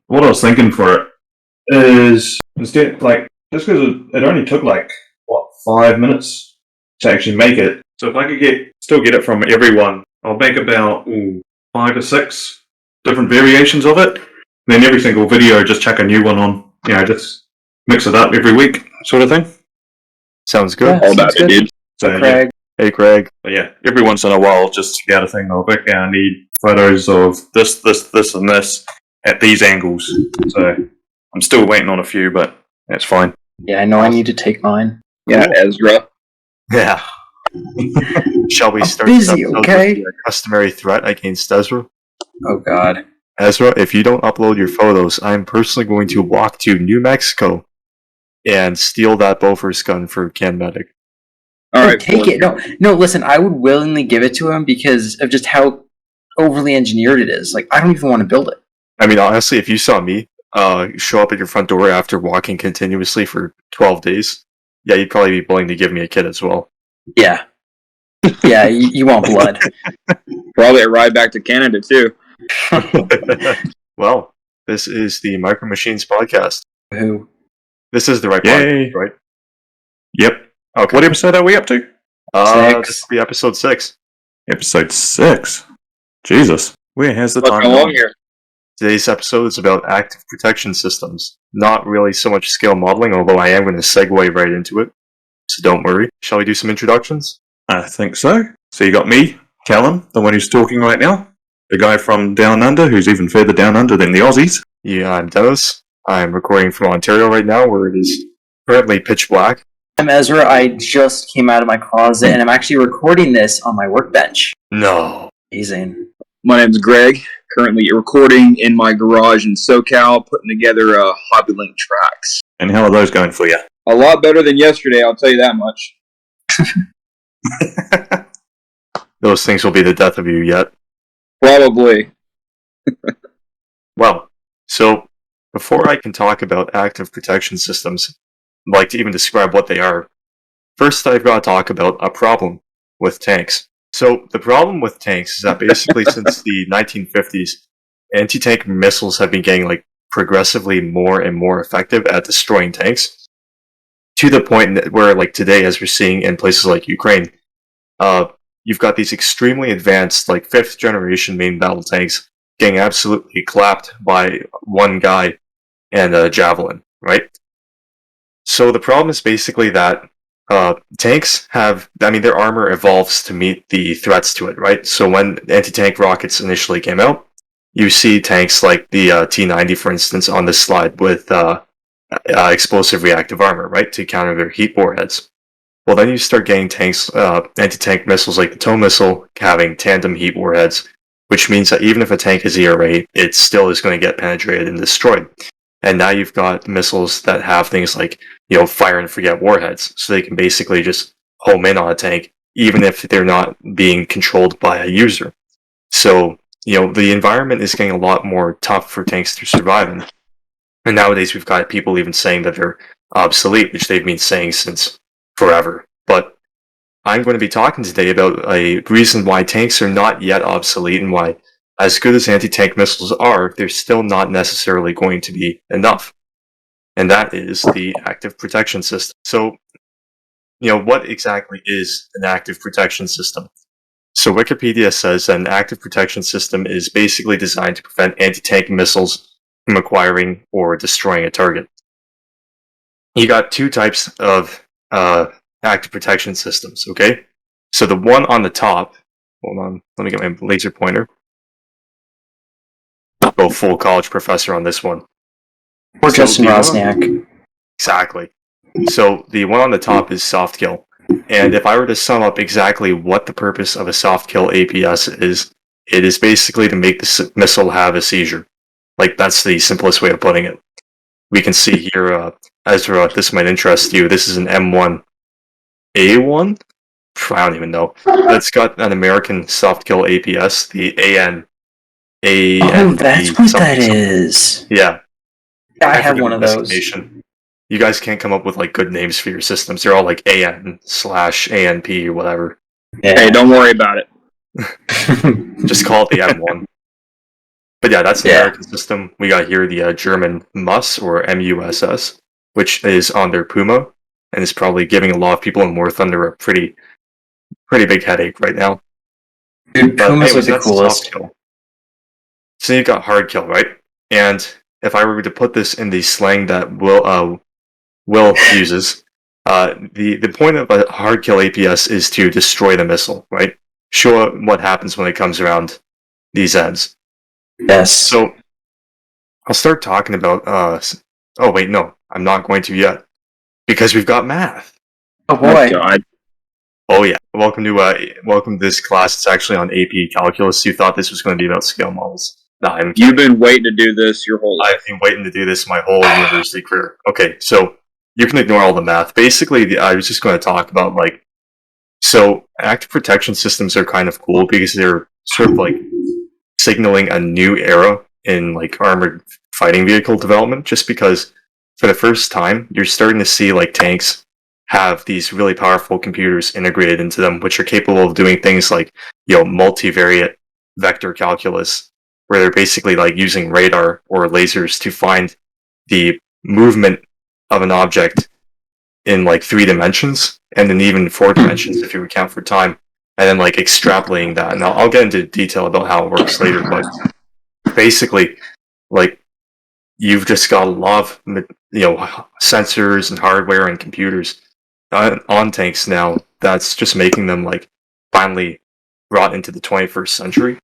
what I was thinking for it is instead, like, just because it only took like what 5 minutes to actually make it. So if I could still get it from everyone, I'll make about 5 or 6 different variations of it. Then every single video, just chuck a new one on. Just mix it up every week, sort of thing. Sounds good. Yeah, all about it, dude. So Craig. Yeah. Hey, Craig. But yeah, every once in a while, just get a thing of, okay, I need photos of this, and this at these angles. So I'm still waiting on a few, but that's fine. Yeah, I know I need to take mine. Yeah, Ezra. Yeah. Shall we start busy, this episode okay? with the customary threat against Ezra? Oh, God. Ezra, if you don't upload your photos, I'm personally going to walk to New Mexico and steal that Bofors gun for Ken Medic. All right, Take it. No, listen, I would willingly give it to him because of just how overly engineered it is. Like, I don't even want to build it. I mean, honestly, if you saw me show up at your front door after walking continuously for 12 days, yeah, you'd probably be willing to give me a kit as well. Yeah. Yeah, you want blood. Probably a ride back to Canada, too. Well, this is the Micro Machines podcast. Who? This is the right Yay. podcast, right? Yep. Okay. What episode are we up to? 6. This will be episode 6. Episode 6. Jesus. Where has the What's time going on gone? here? Today's episode is about active protection systems. Not really so much scale modeling, although I am going to segue right into it. So don't worry. Shall we do some introductions? I think so. So you got me, Callum, the one who's talking right now. The guy from Down Under, who's even further down under than the Aussies. Yeah, I'm Dennis. I'm recording from Ontario right now, where it is currently pitch black. I'm Ezra. I just came out of my closet and I'm actually recording this on my workbench. No. Amazing. My name's Greg. Currently recording in my garage in SoCal, putting together HobbyLink tracks. And how are those going for you? A lot better than yesterday, I'll tell you that much. Those things will be the death of you yet. Probably. Well, so before I can talk about active protection systems, I'd like to even describe what they are. First, I've got to talk about a problem with tanks. So the problem with tanks is that basically since the 1950s, anti-tank missiles have been getting progressively more and more effective at destroying tanks, to the point where today, as we're seeing in places like Ukraine, you've got these extremely advanced 5th generation main battle tanks getting absolutely clapped by one guy and a javelin, right? So the problem is basically that tanks their armor evolves to meet the threats to it, right? So when anti-tank rockets initially came out, you see tanks like the T-90, for instance, on this slide with explosive reactive armor, right, to counter their heat warheads. Well, then you start getting tanks, anti-tank missiles like the TOW missile having tandem heat warheads, which means that even if a tank is ERA, it still is going to get penetrated and destroyed. And now you've got missiles that have things like, fire and forget warheads, so they can basically just home in on a tank, even if they're not being controlled by a user. So, the environment is getting a lot more tough for tanks to survive in. And nowadays we've got people even saying that they're obsolete, which they've been saying since forever. But I'm going to be talking today about a reason why tanks are not yet obsolete and why, as good as anti-tank missiles are, they're still not necessarily going to be enough. And that is the active protection system. So, what exactly is an active protection system? So Wikipedia says that an active protection system is basically designed to prevent anti-tank missiles from acquiring or destroying a target. You got 2 types of active protection systems, okay? So the one on the top, hold on, let me get my laser pointer. Go full college professor on this one. Or Justin Rosniak. Exactly. So the one on the top is soft kill. And if I were to sum up exactly what the purpose of a soft kill APS is, it is basically to make the missile have a seizure. That's the simplest way of putting it. We can see here, Ezra, this might interest you. This is an M1A1? I don't even know. It's got an American soft kill APS, the AN. Oh, that's what that is. Yeah. I have one of those. You guys can't come up with good names for your systems. They're all AN/ANP or whatever. Yeah. Hey, don't worry about it. Just call it the M1. But yeah, that's the Yeah. American system. We got here the German MUSS or MUSS, which is on their Puma, and is probably giving a lot of people in War Thunder a pretty big headache right now. Dude, But Puma's anyways, like the that's coolest. soft kill. So you got hard kill, right? And if I were to put this in the slang that Will uses, the point of a hard kill APS is to destroy the missile, right? Show what happens when it comes around these ends. Yes. So I'll start talking about. Oh wait, no, I'm not going to yet because we've got math. Oh Oh boy. God. Oh yeah, welcome to this class. It's actually on AP Calculus. You thought this was going to be about scale models? No, I'm kidding. You've been waiting to do this your whole life. I've been waiting to do this my whole university career. Okay, so you can ignore all the math. Basically, I was just going to talk about so active protection systems are kind of cool because they're sort of like signaling a new era in like armored fighting vehicle development. Just because for the first time you're starting to see like tanks have these really powerful computers integrated into them, which are capable of doing things like multivariate vector calculus, where they're basically like using radar or lasers to find the movement of an object in like 3 dimensions and then even 4 dimensions if you account for time, and then like extrapolating that. And I'll get into detail about how it works later, but basically, like you've just got a lot of sensors and hardware and computers on tanks now. That's just making them like finally brought into the 21st century,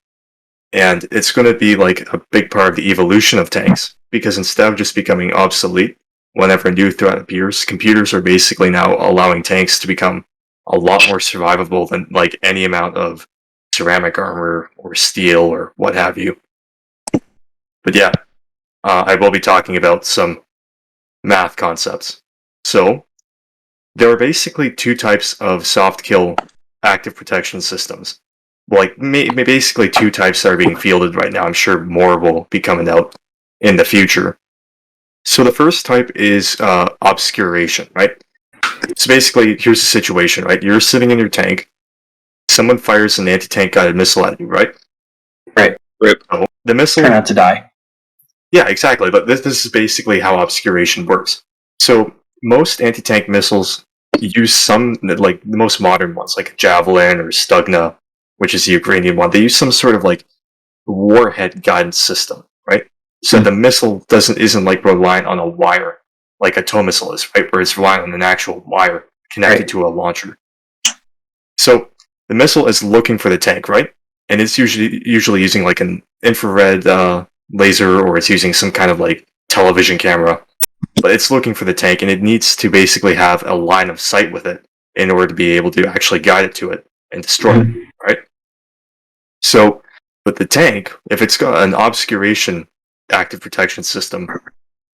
and it's going to be like a big part of the evolution of tanks because instead of just becoming obsolete whenever a new threat appears, computers are basically now allowing tanks to become a lot more survivable than like any amount of ceramic armor or steel or what have you. But yeah, I will be talking about some math concepts. So there are basically 2 types of soft kill active protection systems. Like basically 2 types that are being fielded right now. I'm sure more will be coming out in the future. So the first type is obscuration, right? So basically, here's the situation, right? You're sitting in your tank. Someone fires an anti-tank guided missile at you, right? Right. Rip. So the missile. Turn out to die. Yeah, exactly. But this is basically how obscuration works. So most anti-tank missiles use some, like the most modern ones, like Javelin or Stugna, which is the Ukrainian one. They use some sort of like warhead guidance system, right? So the missile isn't like reliant on a wire like a tow missile is, right? Where it's reliant on an actual wire connected to a launcher. So the missile is looking for the tank, right? And it's usually using like an infrared laser, or it's using some kind of like television camera. But it's looking for the tank, and it needs to basically have a line of sight with it in order to be able to actually guide it to it and destroy it, right? So with the tank, if it's got an obscuration active protection system,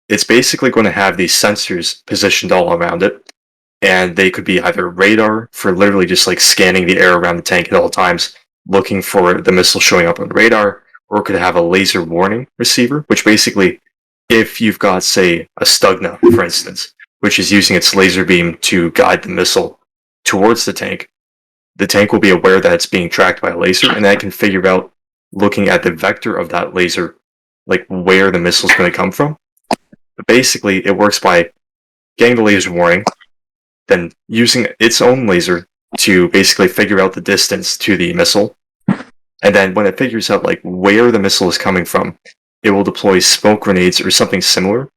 it's basically going to have these sensors positioned all around it, and they could be either radar for literally just like scanning the air around the tank at all times, looking for the missile showing up on radar, or it could have a laser warning receiver, which basically, if you've got, say, a Stugna, for instance, which is using its laser beam to guide the missile towards the tank will be aware that it's being tracked by a laser, and that can figure out, looking at the vector of that laser, like where the missile is going to come from. But basically, it works by getting the laser warning, then using its own laser to basically figure out the distance to the missile, and then when it figures out like where the missile is coming from, it will deploy smoke grenades or something similar,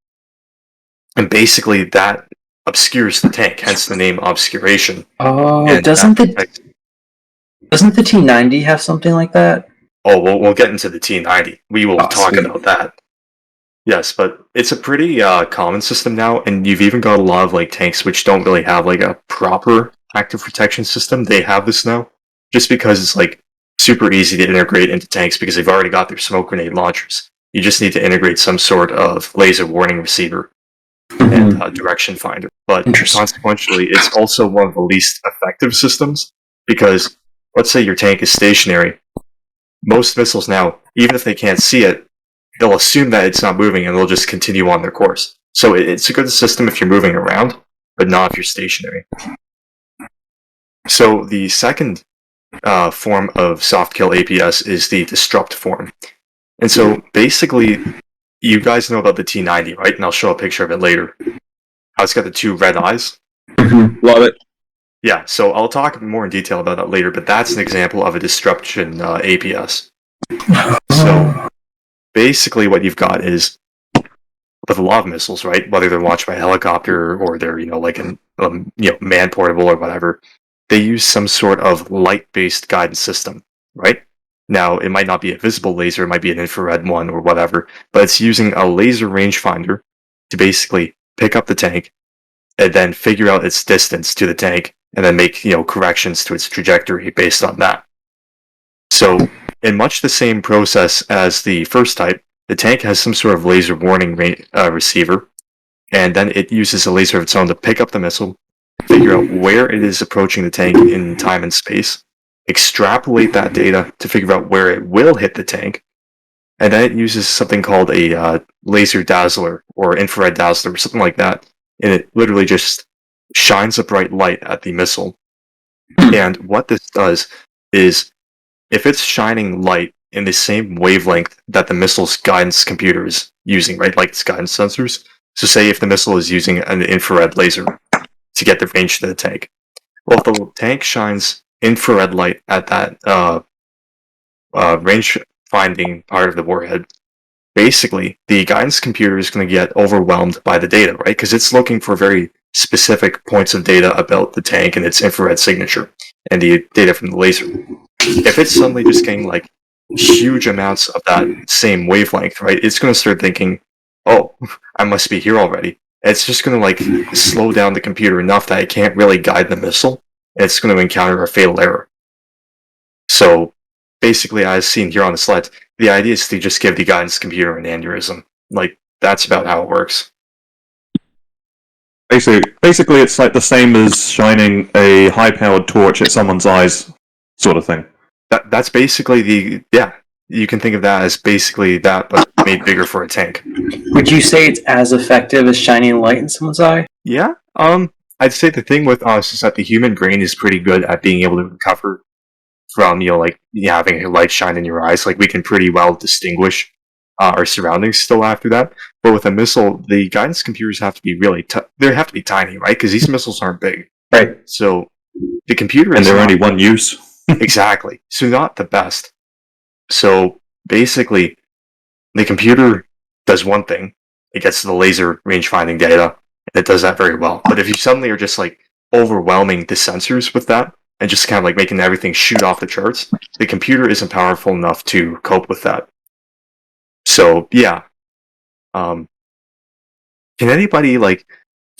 and basically that obscures the tank, hence the name obscuration. Oh, And doesn't the T-90 have something like that? Oh, we'll get into the T-90. We will talk sweet. about that. Yes, but it's a pretty common system now, and you've even got a lot of like tanks which don't really have like a proper active protection system. They have this now, just because it's like super easy to integrate into tanks because they've already got their smoke grenade launchers. You just need to integrate some sort of laser warning receiver and direction finder. But consequentially, it's also one of the least effective systems because let's say your tank is stationary. Most missiles now, even if they can't see it, they'll assume that it's not moving and they'll just continue on their course. So it's a good system if you're moving around, but not if you're stationary. So the second form of soft kill APS is the disrupt form. And so basically, you guys know about the T-90, right? And I'll show a picture of it later. How it's got the two red eyes. Love it. Yeah, so I'll talk more in detail about that later, but that's an example of a disruption APS. So basically what you've got is, with a lot of missiles, right, whether they're launched by a helicopter or they're, like a man-portable or whatever, they use some sort of light-based guidance system, right? Now, it might not be a visible laser, it might be an infrared one or whatever, but it's using a laser rangefinder to basically pick up the tank and then figure out its distance to the tank and then make, corrections to its trajectory based on that. So, in much the same process as the first type, the tank has some sort of laser warning receiver, and then it uses a laser of its own to pick up the missile, figure out where it is approaching the tank in time and space, extrapolate that data to figure out where it will hit the tank, and then it uses something called a laser dazzler or infrared dazzler or something like that, and it literally just shines a bright light at the missile. And what this does is, if it's shining light in the same wavelength that the missile's guidance computer is using, right, like its guidance sensors, so say if the missile is using an infrared laser to get the range to the tank, well, if the tank shines infrared light at that range-finding part of the warhead, basically, the guidance computer is going to get overwhelmed by the data, right? Because it's looking for very specific points of data about the tank and its infrared signature and the data from the laser. If it's suddenly just getting, huge amounts of that same wavelength, right, it's going to start thinking, oh, I must be here already. It's just going to, slow down the computer enough that it can't really guide the missile, and it's going to encounter a fatal error. So, basically, as seen here on the slide, the idea is to just give the guidance computer an aneurysm. That's about how it works. Basically, it's like the same as shining a high-powered torch at someone's eyes, sort of thing. That's basically you can think of that as basically that, but made bigger for a tank. Would you say it's as effective as shining light in someone's eye? Yeah. I'd say the thing with us is that the human brain is pretty good at being able to recover from, having a light shine in your eyes. We can pretty well distinguish our surroundings still after that. But with a missile, the guidance computers have to be they have to be tiny, right? Because these missiles aren't big. Right. So the computer and they're only one use. Exactly. So not the best. So basically, the computer does one thing. It gets the laser range finding data, and it does that very well. But if you suddenly are just overwhelming the sensors with that, and just kind of making everything shoot off the charts, the computer isn't powerful enough to cope with that. So yeah. Can anybody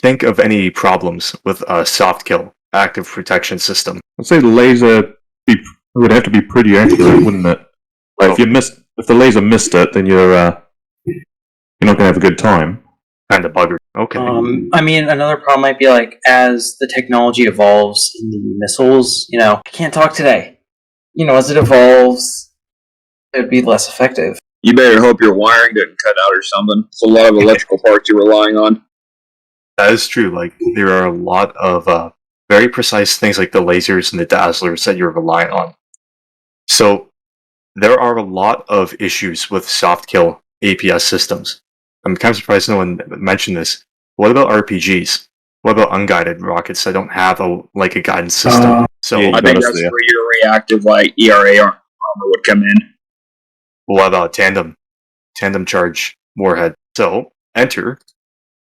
think of any problems with a soft kill active protection system? I'd say the laser would have to be pretty accurate, wouldn't it? If the laser missed it, then you're not going to have a good time. Kind of buggered. Okay. Another problem might be as the technology evolves in the missiles, I can't talk today. As it evolves, it would be less effective. You better hope your wiring didn't cut out or something. It's a lot of electrical parts you're relying on. That is true. There are a lot of very precise things like the lasers and the dazzlers that you're relying on. So there are a lot of issues with soft kill APS systems. I'm kind of surprised no one mentioned this. What about RPGs? What about unguided rockets that don't have a guidance system? I think that's where your reactive ERA armor would come in. What about tandem charge warhead? So enter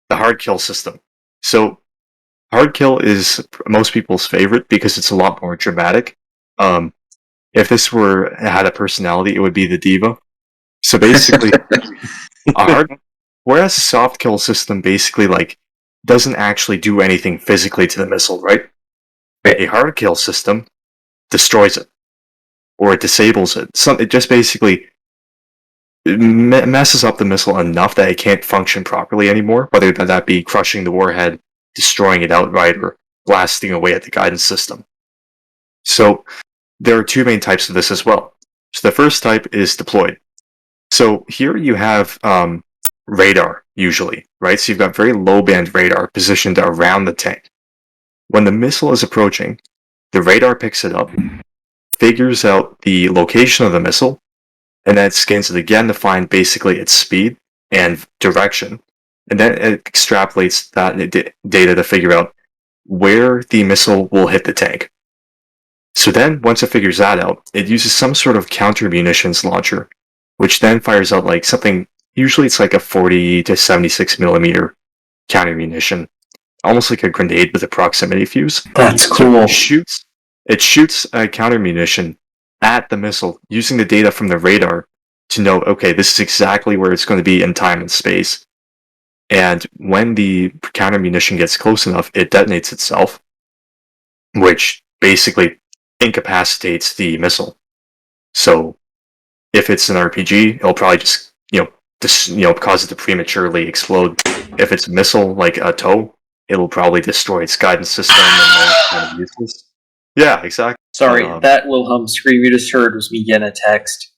the hard kill system. So hard kill is most people's favorite because it's a lot more dramatic. If this had a personality, it would be the diva. So basically, whereas a soft kill system basically doesn't actually do anything physically to the missile, right? A hard kill system destroys it or it disables it. It just basically messes up the missile enough that it can't function properly anymore, whether that be crushing the warhead, destroying it outright, or blasting away at the guidance system. So there are two main types of this as well. So the first type is deployed. So here you have radar, usually, right? So you've got very low-band radar positioned around the tank. When the missile is approaching, the radar picks it up, figures out the location of the missile, and then it scans it again to find basically its speed and direction, and then it extrapolates that data to figure out where the missile will hit the tank. So then, once it figures that out, it uses some sort of counter munitions launcher, which then fires out like something. Usually, it's like a 40 to 76 millimeter counter munition, almost like a grenade with a proximity fuse. That's So cool. it shoots a counter munition at the missile using the data from the radar to know, okay, this is exactly where it's going to be in time and space. And when the counter munition gets close enough, it detonates itself, which basically incapacitates the missile. So if it's an RPG, it'll probably just cause it to prematurely explode. If it's a missile like a TOW, it'll probably destroy its guidance system and then it's kind of useless. Yeah, exactly. Sorry, that Wilhelm scream you just heard was me getting a text.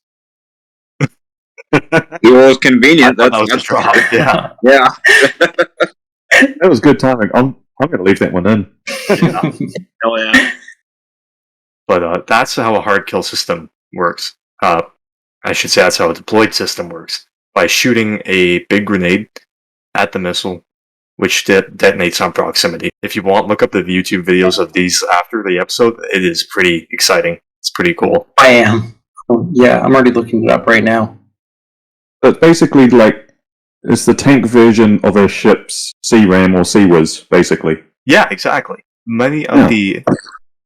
It was convenient. That was a drop. Yeah. Yeah. That was good timing. I'm going to leave that one in. Hell yeah. But that's how a hard kill system works. I should say that's how a deployed system works. By shooting a big grenade at the missile, which detonates on proximity. If you want, look up the YouTube videos of these after the episode. It is pretty exciting. It's pretty cool. I am. Oh, yeah, I'm already looking it up right now. But basically, like, it's the tank version of a ship's CRAM or CWIS, basically. Yeah, exactly. Many of the...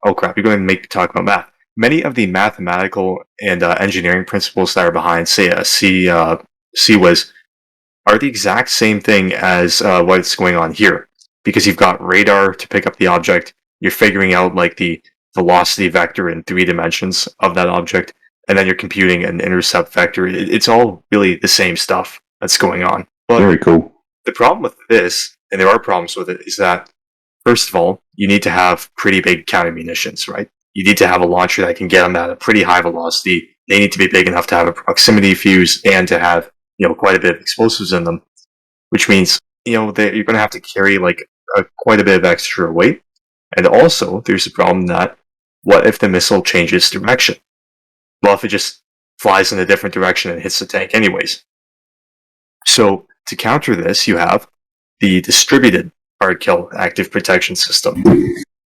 Oh crap, you're going to make me talk about math. Many of the mathematical and engineering principles that are behind, say, a CWIS are the exact same thing as what's going on here. Because you've got radar to pick up the object, you're figuring out like the velocity vector in 3 dimensions of that object, and then you're computing an intercept vector. It's all really the same stuff that's going on. But Very cool. the problem with this, and there are problems with it, is that, first of all, you need to have pretty big counter munitions, right? You need to have a launcher that can get them at a pretty high velocity. They need to be big enough to have a proximity fuse and to have, quite a bit of explosives in them, which means, that you're going to have to carry like quite a bit of extra weight. And also, there's the problem that what if the missile changes direction? Well, if it just flies in a different direction and hits the tank anyways. So to counter this, you have the distributed hard kill active protection system.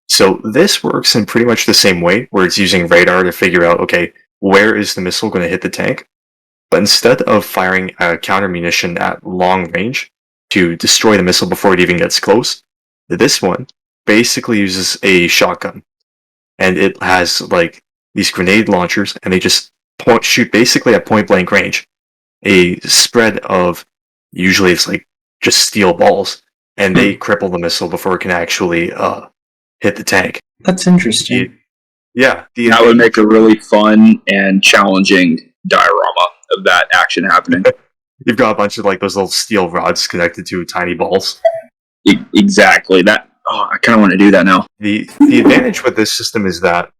So this works in pretty much the same way, where it's using radar to figure out, okay, where is the missile going to hit the tank? But instead of firing a counter munition at long range to destroy the missile before it even gets close, this one basically uses a shotgun. And it has like these grenade launchers, and they just shoot basically at point blank range. A spread of, usually it's like just steel balls, and they cripple the missile before it can actually hit the tank. That's interesting. That would make a really fun and challenging diorama of that action happening. You've got a bunch of like those little steel rods connected to tiny balls. Exactly. That. Oh, I kind of want to do that now. The advantage with this system is that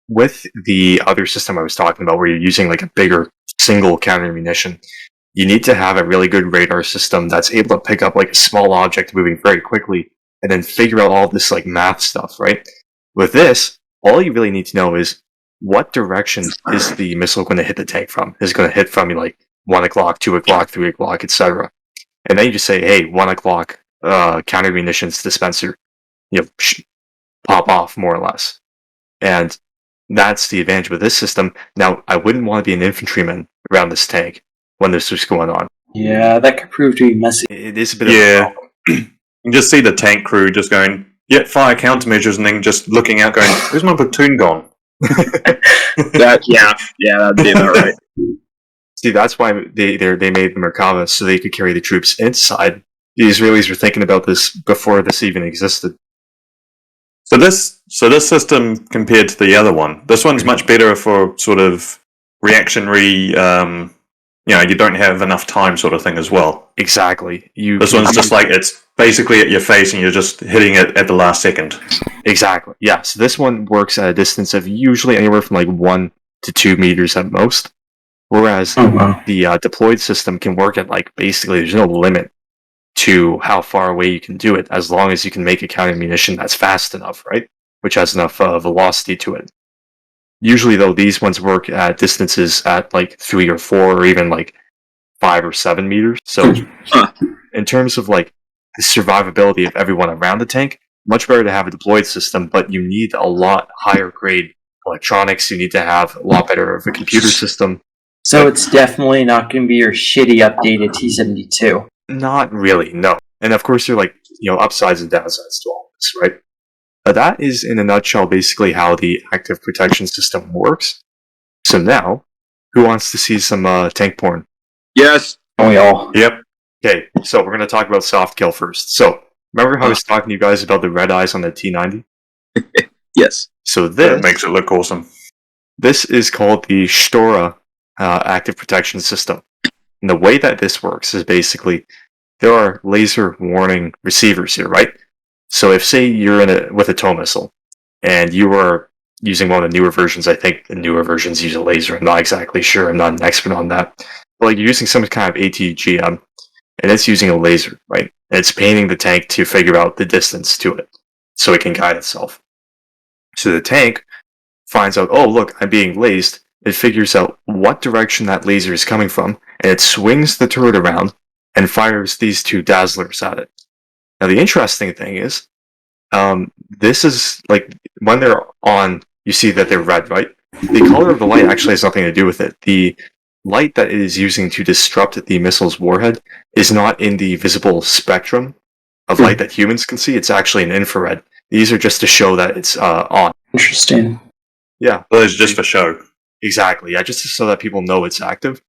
with the other system I was talking about, where you're using like a bigger single counter munition, you need to have a really good radar system that's able to pick up like a small object moving very quickly and then figure out all this like math stuff, right? With this, all you really need to know is what direction is the missile going to hit the tank from? Is it going to hit from like 1 o'clock, 2 o'clock, 3 o'clock, etc. And then you just say, hey, 1 o'clock counter munitions dispenser, pop off more or less. And that's the advantage with this system. Now, I wouldn't want to be an infantryman around this tank when this was going on. Yeah, that could prove to be messy. It is a bit of a problem. You just see the tank crew just going, fire countermeasures, and then just looking out going, where's my platoon gone? That'd be about right. See, that's why they made the Merkava, so they could carry the troops inside. The Israelis were thinking about this before this even existed. So this system compared to the other one, this one's much better for sort of reactionary, you don't have enough time sort of thing as well. Exactly. This one's just like, it's basically at your face and you're just hitting it at the last second. Exactly. Yeah, so this one works at a distance of usually anywhere from like 1 to 2 meters at most. Whereas the deployed system can work at like, basically there's no limit to how far away you can do it, as long as you can make a counter munition that's fast enough, right? Which has enough velocity to it. Usually, though, these ones work at distances at like 3 or 4 or even like 5 or 7 meters. So, in terms of like the survivability of everyone around the tank, much better to have a deployed system, but you need a lot higher grade electronics. You need to have a lot better of a computer system. So it's definitely not going to be your shitty updated T-72. Not really, no. And of course, there are like, upsides and downsides to all this, right? But that is, in a nutshell, basically how the active protection system works. So now, who wants to see some tank porn? Yes. Don't we all? Yep. Okay, so we're going to talk about soft kill first. So, remember how I was talking to you guys about the red eyes on the T90? Yes. So That makes it look awesome. this is called the Stora active protection system. And the way that this works is basically there are laser warning receivers here, right? So if, say, you're with a tow missile and you are using one of the newer versions, I think the newer versions use a laser. I'm not exactly sure. I'm not an expert on that. But like you're using some kind of ATGM and it's using a laser, right? And it's painting the tank to figure out the distance to it so it can guide itself. So the tank finds out, oh, look, I'm being lased. It figures out what direction that laser is coming from, and it swings the turret around and fires these two dazzlers at it. Now, the interesting thing is, this is like when they're on, you see that they're red, right? The color of the light actually has nothing to do with it. The light that it is using to disrupt the missile's warhead is not in the visible spectrum of light that humans can see. It's actually an infrared. These are just to show that it's on. Interesting. Yeah. Those just for show. Exactly. Yeah, just so that people know it's active.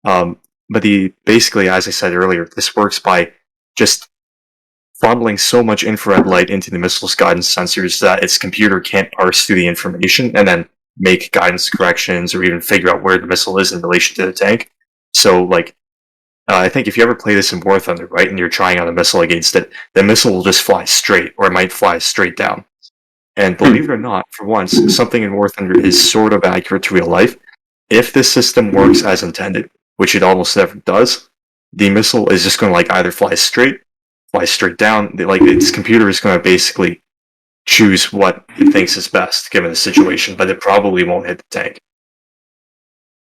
But basically, as I said earlier, this works by just funneling so much infrared light into the missile's guidance sensors that its computer can't parse through the information and then make guidance corrections or even figure out where the missile is in relation to the tank. So, like, I think if you ever play this in War Thunder, right, and you're trying out a missile against it, the missile will just fly straight, or it might fly straight down. And believe it or not, for once, something in War Thunder is sort of accurate to real life. If this system works as intended, which it almost never does, the missile is just going to like either fly straight down. Like its computer is going to basically choose what it thinks is best given the situation, but it probably won't hit the tank.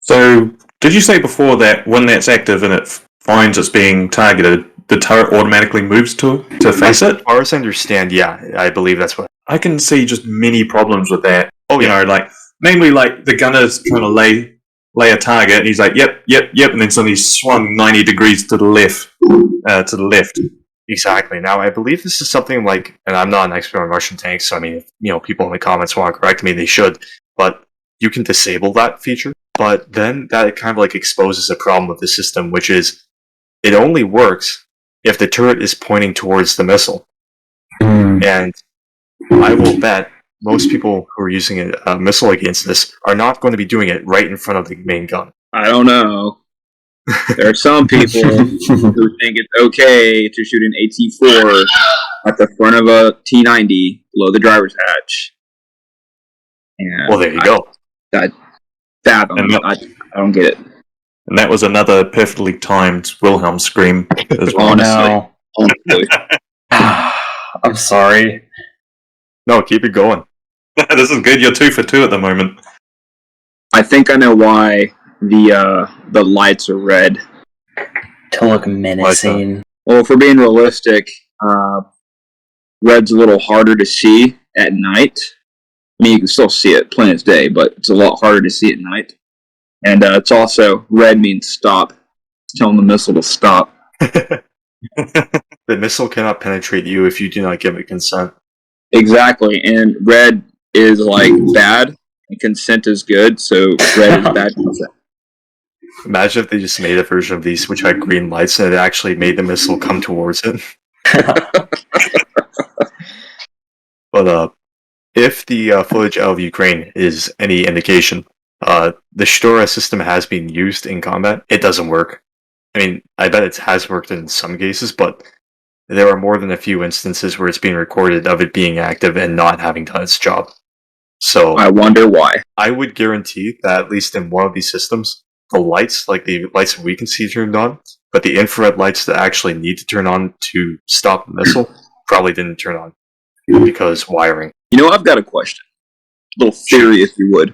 So, did you say before that when that's active and it finds it's being targeted, the turret automatically moves to face it? As far as I understand, yeah, I believe that's what. I can see just many problems with that. Oh, You yeah. know, like, namely, like, the gunner's trying to lay a target, and he's like, yep, and then suddenly he's swung 90 degrees to the left. Exactly. Now, I believe this is something like, and I'm not an expert on Russian tanks, so I mean, if, people in the comments want to correct me, they should, but you can disable that feature. But then that kind of like exposes a problem with the system, which is it only works if the turret is pointing towards the missile. And I will bet most people who are using a missile against this are not going to be doing it right in front of the main gun. I don't know. There are some people who think it's okay to shoot an AT-4 at the front of a T-90 below the driver's hatch. And Well, there you go. I don't get it. And that was another perfectly timed Wilhelm scream as well. Oh no. Honestly. I'm sorry. No, keep it going. This is good. You're 2 for 2 at the moment. I think I know why the lights are red. To look menacing. Well, if we're being realistic, red's a little harder to see at night. I mean, you can still see it plain as day, but it's a lot harder to see at night. And it's also, red means stop. It's telling the missile to stop. The missile cannot penetrate you if you do not give it consent. Exactly, and red is like bad, and consent is good, so red is bad consent. Imagine if they just made a version of these which had green lights and it actually made the missile come towards it. But if the footage out of Ukraine is any indication, the Stora system has been used in combat. It doesn't work. I mean, I bet it has worked in some cases, but there are more than a few instances where it's been recorded of it being active and not having done its job. So I wonder why. I would guarantee that at least in one of these systems, the lights, like the lights that we can see turned on, but the infrared lights that actually need to turn on to stop the missile probably didn't turn on because wiring. You know, I've got a question. A little theory, if you would.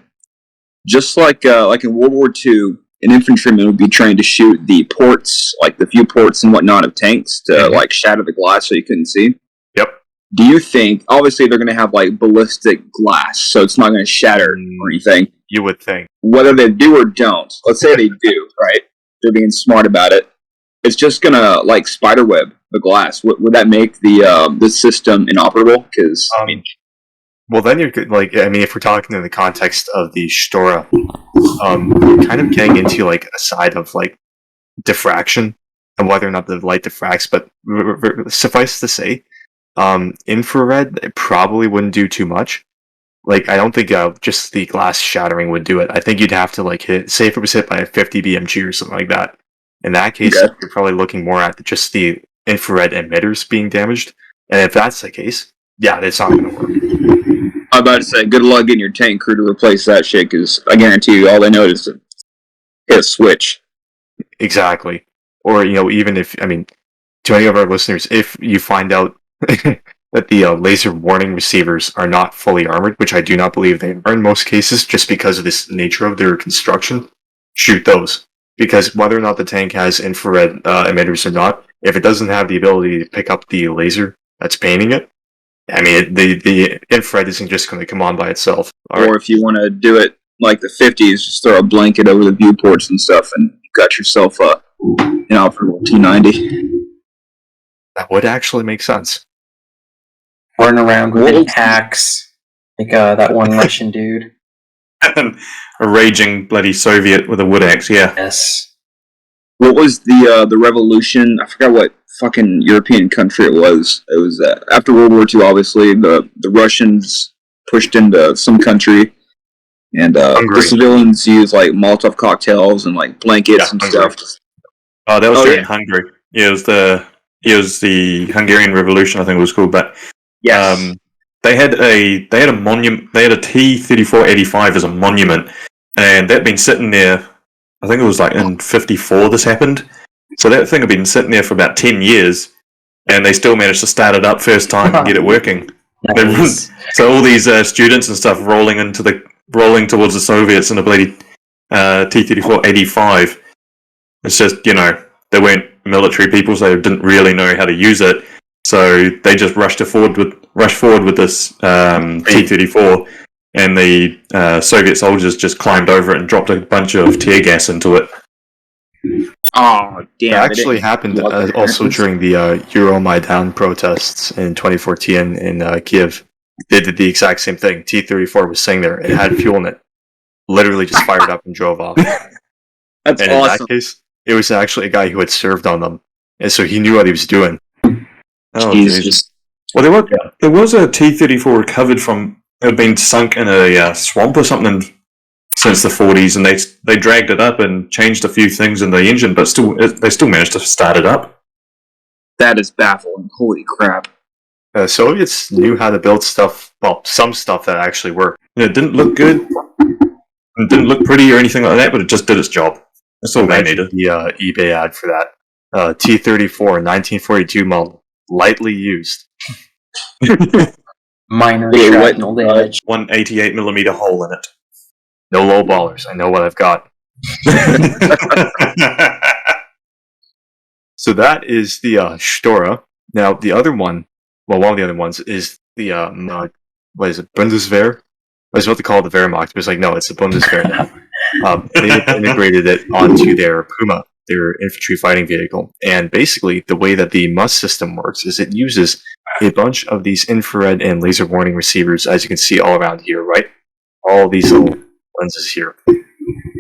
just like in World War II, an infantryman would be trained to shoot the ports, like the viewports and whatnot of tanks, to like shatter the glass so you couldn't see. Yep. Do you think? Obviously, they're going to have like ballistic glass, so it's not going to shatter or anything. You would think. Whether they do or don't, let's say they do, right? They're being smart about it. It's just going to like spiderweb the glass. Would that make the system inoperable? Because I mean. Well, then you're like, I mean, if we're talking in the context of the Stora, you're kind of getting into like a side of like diffraction and whether or not the light diffracts. But suffice to say, infrared it probably wouldn't do too much. Like, I don't think just the glass shattering would do it. I think you'd have to like say if it was hit by a 50 BMG or something like that. In that case, you're probably looking more at just the infrared emitters being damaged. And if that's the case, yeah, it's not going to work. I'm about to say, good luck getting your tank crew to replace that shit, because I guarantee you all they know is to hit a switch. Exactly. Or, even if, I mean, to any of our listeners, if you find out that the laser warning receivers are not fully armored, which I do not believe they are in most cases, just because of this nature of their construction, shoot those. Because whether or not the tank has infrared emitters or not, if it doesn't have the ability to pick up the laser that's painting it, I mean, the infrared isn't just going to come on by itself. Or if you want to do it like the 50s, just throw a blanket over the viewports and stuff, and you got yourself an operable T90. That would actually make sense. Running around with any hacks, like that one Russian dude. A raging bloody Soviet with a wood axe, yeah. Yes. What was the revolution? I forgot what fucking European country it was. It was after World War II, obviously. The Russians pushed into some country, and the civilians used like Molotov cocktails and like blankets and Hungary. stuff. Oh, that was during Hungary. Yeah, it was the Hungarian Revolution, I think it was called. But yes. They had a monument. They had a T-34-85 as a monument, and that'd been sitting there. I think it was like in '54 this happened. So that thing had been sitting there for about 10 years, and they still managed to start it up first time and get it working. Nice. So all these students and stuff rolling towards the Soviets in a bloody T-34-85. It's just, they weren't military people, so they didn't really know how to use it. So they just rushed forward with this T-34, and the Soviet soldiers just climbed over it and dropped a bunch of tear gas into it. Oh, damn. It actually happened also during the Euromaidan protests in 2014 in Kiev. They did the exact same thing. T-34 was sitting there. It had fuel in it. Literally just fired up and drove off. That's and awesome. In that case, it was actually a guy who had served on them. And so he knew what he was doing. Oh, Jesus. Well, there was a T-34 recovered from... It had been sunk in a swamp or something since the 40s, and they dragged it up and changed a few things in the engine, but they still managed to start it up. That is baffling. Holy crap. Soviets knew how to build stuff, well, some stuff that actually worked. It didn't look good, it didn't look pretty or anything like that, but it just did its job. That's all they needed. The eBay ad for that. T-34, 1942 model, lightly used. Minor shrapnel damage. 188mm hole in it. No low ballers. I know what I've got. So that is the Stora. Now the other one, well, one of the other ones is the what is it, Bundeswehr? I was about to call it the Wehrmacht, but it's like no, it's the Bundeswehr now. They integrated it onto their Puma, their infantry fighting vehicle, and basically the way that the MUS system works is it uses a bunch of these infrared and laser warning receivers, as you can see all around here, right? All these little lenses here.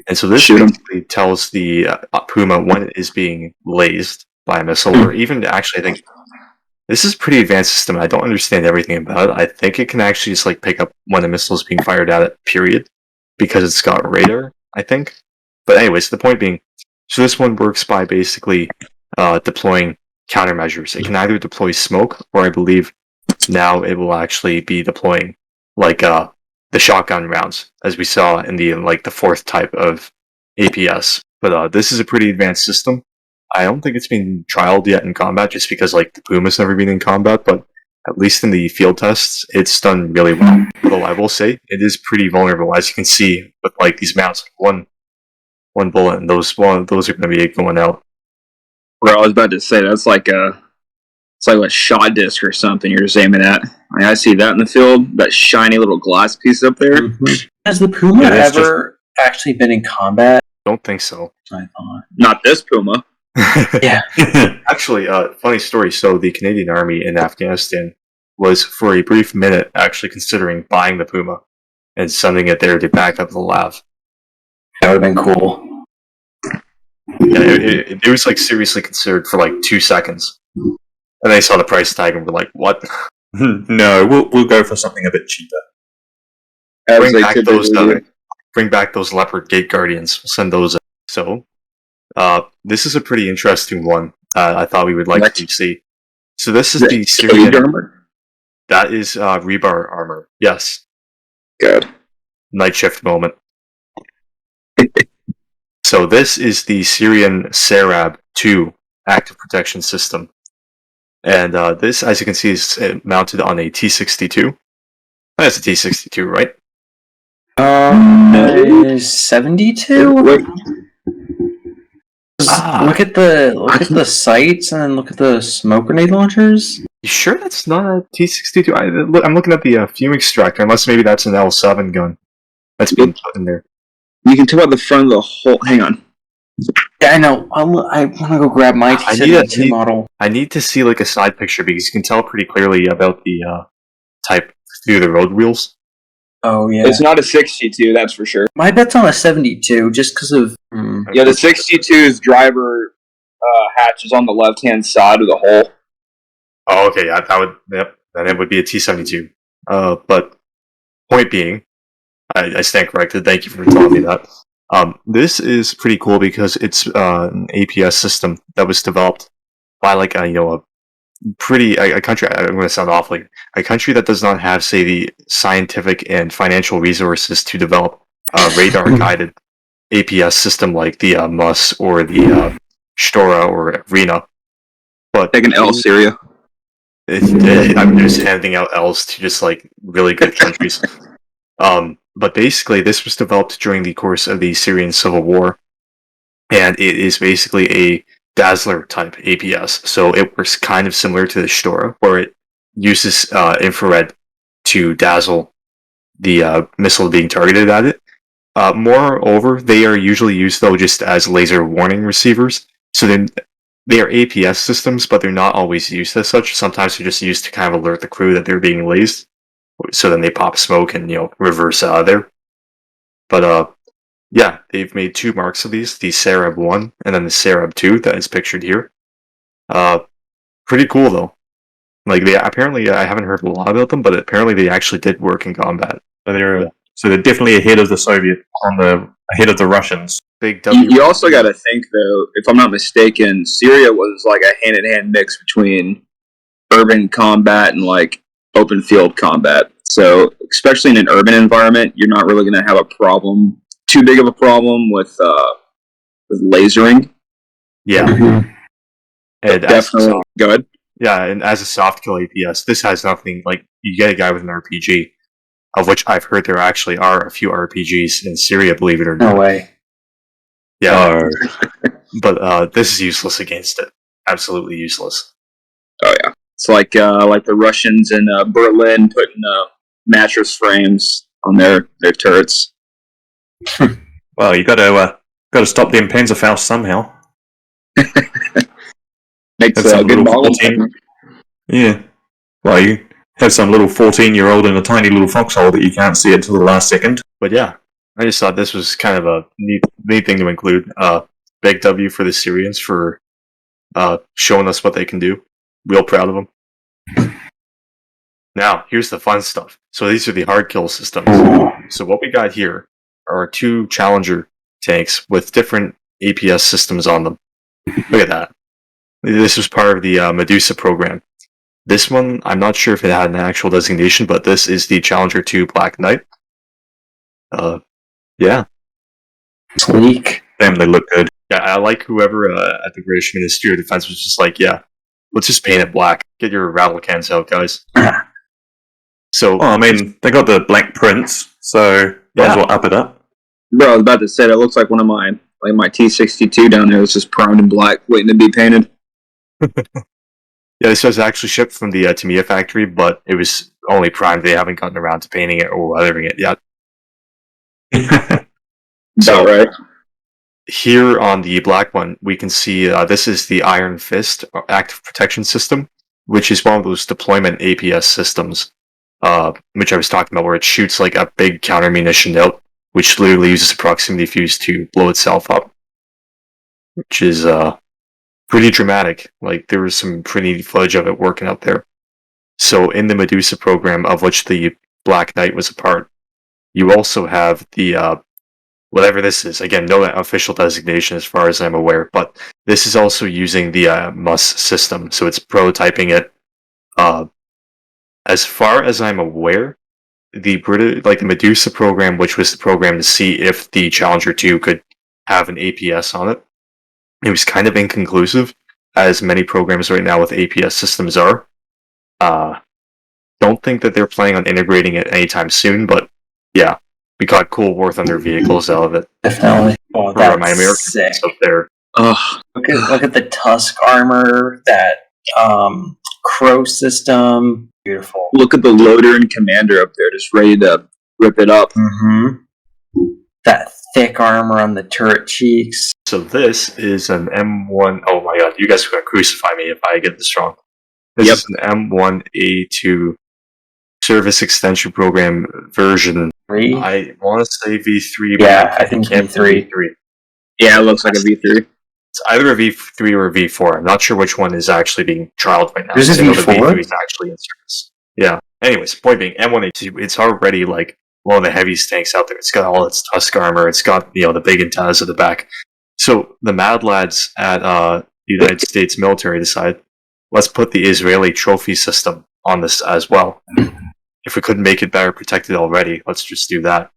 And so this basically tells the Puma when it is being lased by a missile, or even actually, I think this is a pretty advanced system. I don't understand everything about it. I think it can actually just like pick up when a missile is being fired at it, period, because it's got radar, I think. But anyways, the point being, so this one works by basically deploying countermeasures. It can either deploy smoke, or I believe now it will actually be deploying like the shotgun rounds, as we saw in the fourth type of APS. But this is a pretty advanced system. I don't think it's been trialed yet in combat, just because like the Puma's never been in combat. But at least in the field tests, it's done really well. Although I will say it is pretty vulnerable, as you can see with like these mounts. One bullet, and those are going to be going out. Bro, I was about to say it's like a shot disc or something you're just aiming at. I see that in the field, that shiny little glass piece up there. Mm-hmm. Has the Puma ever actually been in combat? Don't think so. I thought. Not this Puma. Yeah. Actually, funny story. So the Canadian Army in Afghanistan was, for a brief minute, actually considering buying the Puma and sending it there to back up the LAV. That would have been cool. Yeah, it was like seriously considered for like 2 seconds, and they saw the price tag and were like, "What? No, we'll go for something a bit cheaper. As Bring they back typically do. bring back those Leopard Gate Guardians. We'll send those in." So, this is a pretty interesting one. I thought we would like What? to see. So this is Is the that Syrian. cage armor? That is rebar armor. Yes, Good. night shift moment. So this is the Syrian Sarab 2 active protection system. And this, as you can see, is mounted on a T62. That's a T62, right? 72. Wait. Look at the sights and then look at the smoke grenade launchers. You sure that's not a T62? I'm looking at the fume extractor, unless maybe that's an L7 gun that's being put in there. You can tell by the front of the whole. Hang on. Yeah, I know. I want to go grab my T72 model. I need to see like a side picture because you can tell pretty clearly about the type through the road wheels. Oh yeah. It's not a 62, that's for sure. My bet's on a 72, just because of. Yeah, the 62's driver hatch is on the left-hand side of the hole. Oh, okay, yeah, then it would be a T72. But point being, I stand corrected. Thank you for telling me that. This is pretty cool because it's an APS system that was developed by like a country. I'm going to sound awfully. A country that does not have, say, the scientific and financial resources to develop a radar-guided APS system like the MUS or the Stora or Rena. But Take an L, Syria. I'm just handing out L's to just like really good countries. But basically, this was developed during the course of the Syrian civil war, and it is basically a Dazzler type APS. So it works kind of similar to the Stora, where it uses infrared to dazzle the missile being targeted at it. Moreover, they are usually used though just as laser warning receivers. So then they are APS systems, but they're not always used as such. Sometimes they're just used to kind of alert the crew that they're being lased. So then they pop smoke and reverse out of there. But yeah, they've made 2 marks of these: the Sarab 1 and then the Sarab 2 that is pictured here. Pretty cool though. Like they apparently, I haven't heard a lot about them, but apparently they actually did work in combat. So they're definitely ahead of the ahead of the Russians. Big W. You also got to think, though, if I'm not mistaken, Syria was like a hand-in-hand mix between urban combat and like open field combat. So, especially in an urban environment, you're not really going to have too big of a problem with lasering. Yeah. And Definitely. Go ahead. Yeah, and as a soft kill APS, this has nothing like you get a guy with an RPG, of which I've heard there actually are a few RPGs in Syria, believe it or not. No way. Yeah. But this is useless against it. Absolutely useless. Oh yeah, it's like the Russians in Berlin putting mattress frames on their turrets. Well, you got to stop them Panzerfaust somehow. Makes Have some good little models. 14 Yeah. Well, you have some little 14-year-old in a tiny little foxhole that you can't see until the last second. But yeah, I just thought this was kind of a neat thing to include. Big W for the Syrians for showing us what they can do. Real proud of them. Now, here's the fun stuff. So these are the hard kill systems. So what we got here are 2 Challenger tanks with different APS systems on them. Look at that. This was part of the Medusa program. This one, I'm not sure if it had an actual designation, but this is the Challenger 2 Black Knight. Yeah. Sleek. Damn, they look good. Yeah, I like whoever at the British Ministry of Defense was just like, yeah, Let's just paint it black. Get your rattle cans out, guys. So, Well, I mean, they got the black prints, so might as Yeah. well up it up. Bro, I was about to say that looks like one of mine. Like my T62 down there was just primed in black, waiting to be painted. yeah, this was actually shipped from the Tamiya factory, but it was only primed. They haven't gotten around to painting it or weathering it yet. So right. Here on the black one, we can see this is the Iron Fist active protection system, which is one of those deployment APS systems, which I was talking about, where it shoots like a big counter munition out, which literally uses a proximity fuse to blow itself up, which is pretty dramatic. Like, there was some pretty neat footage of it working out there. So in the Medusa program, of which the Black Knight was a part, you also have the whatever this is. Again, no official designation as far as I'm aware, but this is also using the MUS system, so it's prototyping it. As far as I'm aware, the Medusa program, which was the program to see if the Challenger 2 could have an APS on it, it was kind of inconclusive, as many programs right now with APS systems are. Don't think that they're planning on integrating it anytime soon, but yeah, we got cool War Thunder vehicles out of it. Definitely. Oh, For my that's American sick. friends up there. Ugh. Look at the Tusk armor, that Crow system. Beautiful. Look at the loader and commander up there, just ready to rip it up. Mm-hmm. That thick armor on the turret cheeks. So this is an M1. Oh my god, you guys are going to crucify me if I get this wrong. This is an M1A2 service extension program version. 3? I want to say V3, but Yeah, I think can't V3. Yeah, it looks like a V3. It's either a V3 or a V4. I'm not sure which one is actually being trialed right now. There's a I know the V4? V3 is actually in service. Yeah. Anyways, point being, M1A2, it's already like one of the heaviest tanks out there. It's got all its Tusk armor. It's got, the big antennas at the back. So the Mad Lads at the United States military decide, let's put the Israeli trophy system on this as well. If we couldn't make it better protected already, let's just do that.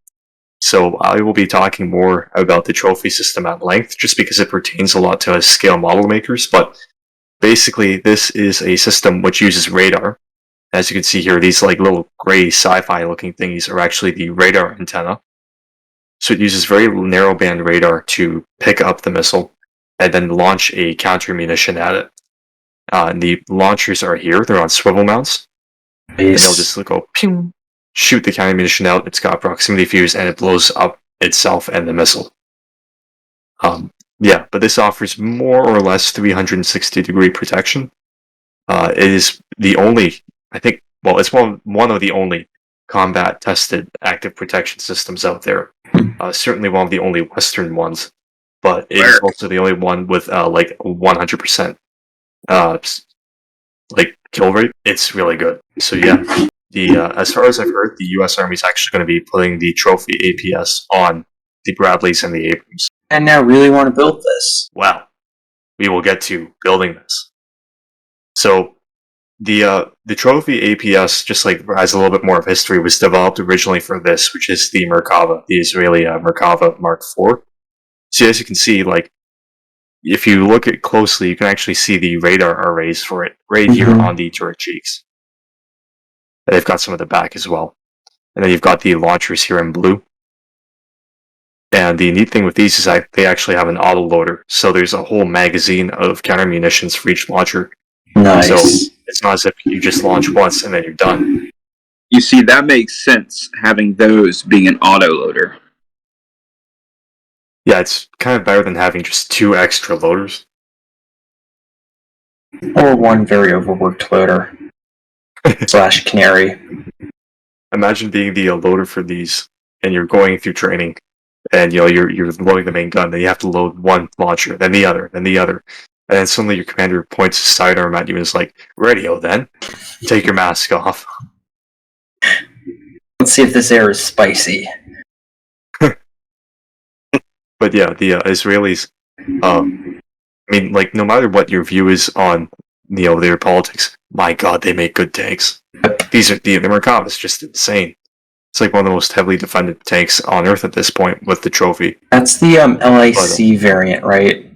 So I will be talking more about the trophy system at length, just because it pertains a lot to scale model makers. But basically, this is a system which uses radar. As you can see here, these like little gray sci-fi looking thingies are actually the radar antenna. So it uses very narrow band radar to pick up the missile and then launch a counter munition at it. And the launchers are here; they're on swivel mounts. And they'll just go pew, shoot the counter munition out. It's got a proximity fuse, and it blows up itself and the missile. Yeah, but this offers more or less 360-degree protection. It is the only, I think, well, it's one of the only combat-tested active protection systems out there. Certainly one of the only Western ones, but it is also the only one with like 100% like kill rate. It's really good. So yeah, the as far as I've heard, the U.S. Army is actually going to be putting the trophy APS on the Bradleys and the Abrams. And I really want to build this. Well, we will get to building this. So the trophy APS, just like has a little bit more of history, was developed originally for this, which is the Merkava, the Israeli Merkava Mark IV. So as you can see, like, if you look at it closely, you can actually see the radar arrays for it right here on the turret cheeks. And they've got some of the back as well. And then you've got the launchers here in blue. And the neat thing with these is that they actually have an autoloader. So there's a whole magazine of counter munitions for each launcher. Nice. So it's not as if you just launch once and then you're done. You see, that makes sense, having those being an autoloader. Yeah, it's kind of better than having just 2 extra loaders. Or one very overworked loader. / canary. Imagine being the loader for these, and you're going through training, and you're loading the main gun, then you have to load one launcher, then the other, and then suddenly your commander points his sidearm at you and is like, "Radio, then take your mask off." Let's see if this air is spicy. But yeah, the Israelis, I mean, like, no matter what your view is on, their politics, my god, they make good tanks. These are the Merkava is just insane. It's like one of the most heavily defended tanks on Earth at this point with the trophy. That's the LIC variant, right?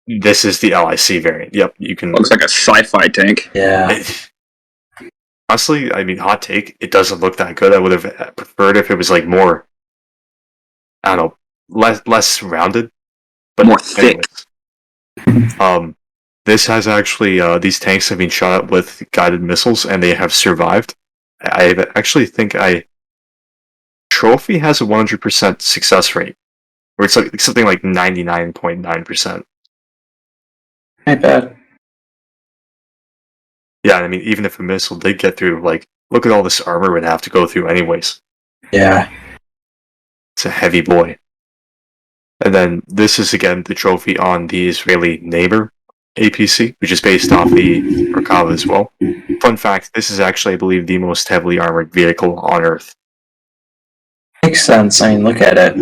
This is the LIC variant. Yep, you can. Looks like a sci-fi tank. Yeah. Honestly, I mean, hot take. It doesn't look that good. I would have preferred if it was like more. I don't know, less rounded, but More thick. anyways. This has actually these tanks have been shot at with guided missiles, and they have survived. I actually think Trophy has a 100% success rate, or it's like something like 99.9%. Not bad. Yeah, I mean, even if a missile did get through, like, look at all this armor it would have to go through anyways. Yeah. It's a heavy boy. And then this is again the trophy on the Israeli neighbor APC, which is based off the Merkava as well. Fun fact, this is actually, I believe, the most heavily armored vehicle on Earth. Makes sense. I mean, look at it.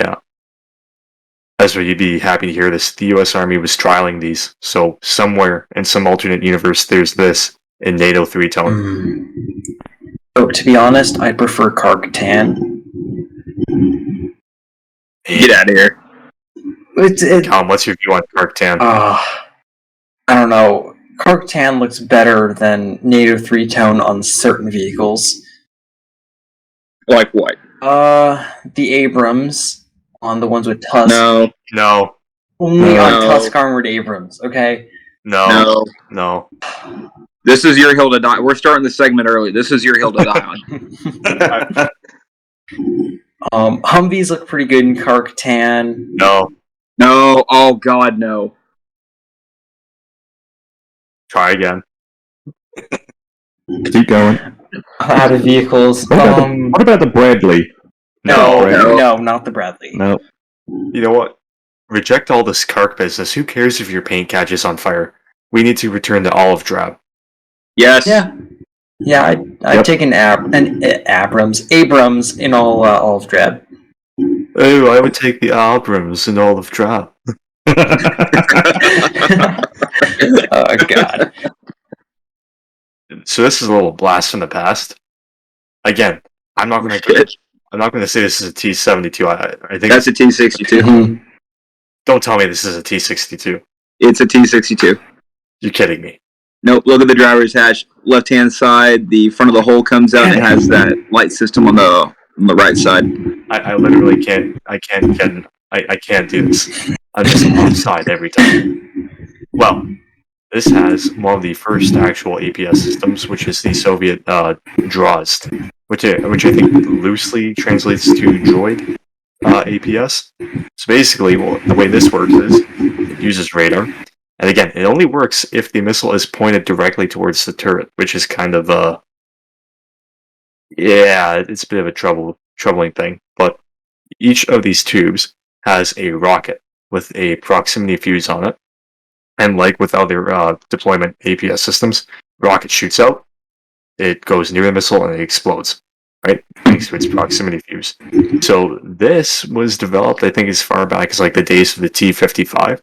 Yeah. That's where you'd be happy to hear this. The US Army was trialing these, so somewhere in some alternate universe there's this in NATO 3-tone. So, to be honest, I prefer Karkatan. Get out of here. Colin, what's your view on Karktan? I don't know. Karktan looks better than NATO 3-tone on certain vehicles. Like what? The Abrams on the ones with Tusk. No. Only No. on Tusk armored Abrams, okay? No. This is your hill to die. We're starting the segment early. This is your hill to die on. Humvees look pretty good in Karktan. No. No. Oh God, no. Try again. Keep going. Out of vehicles. What about the Bradley? No, not the Bradley. No. You know what? Reject all this Kark business. Who cares if your paint catches on fire? We need to return to olive drab. Yes. Yeah, I'd take an Abrams in all olive drab. Oh, I would take the Abrams in olive drab. Oh God. So this is a little blast from the past. Again, I'm not going to say this is a T-72. I think That's a T-62. Mhm. Don't tell me this is a T-62. It's a T-62. You're kidding me. Nope. Look at the driver's hatch. Left-hand side, the front of the hole comes out and it has that light system on the right side. I literally can't. I can't do this. I'm just offside every time. Well, this has one of the first actual APS systems, which is the Soviet Drozd, which I think loosely translates to droid APS. So basically, the way this works is it uses radar, and again, it only works if the missile is pointed directly towards the turret, which is kind of it's a bit of a troubling thing. But each of these tubes has a rocket with a proximity fuse on it. And like with other deployment APS systems, rocket shoots out, it goes near the missile, and it explodes, right? Thanks to its proximity fuse. So this was developed, I think, as far back as like the days of the T-55.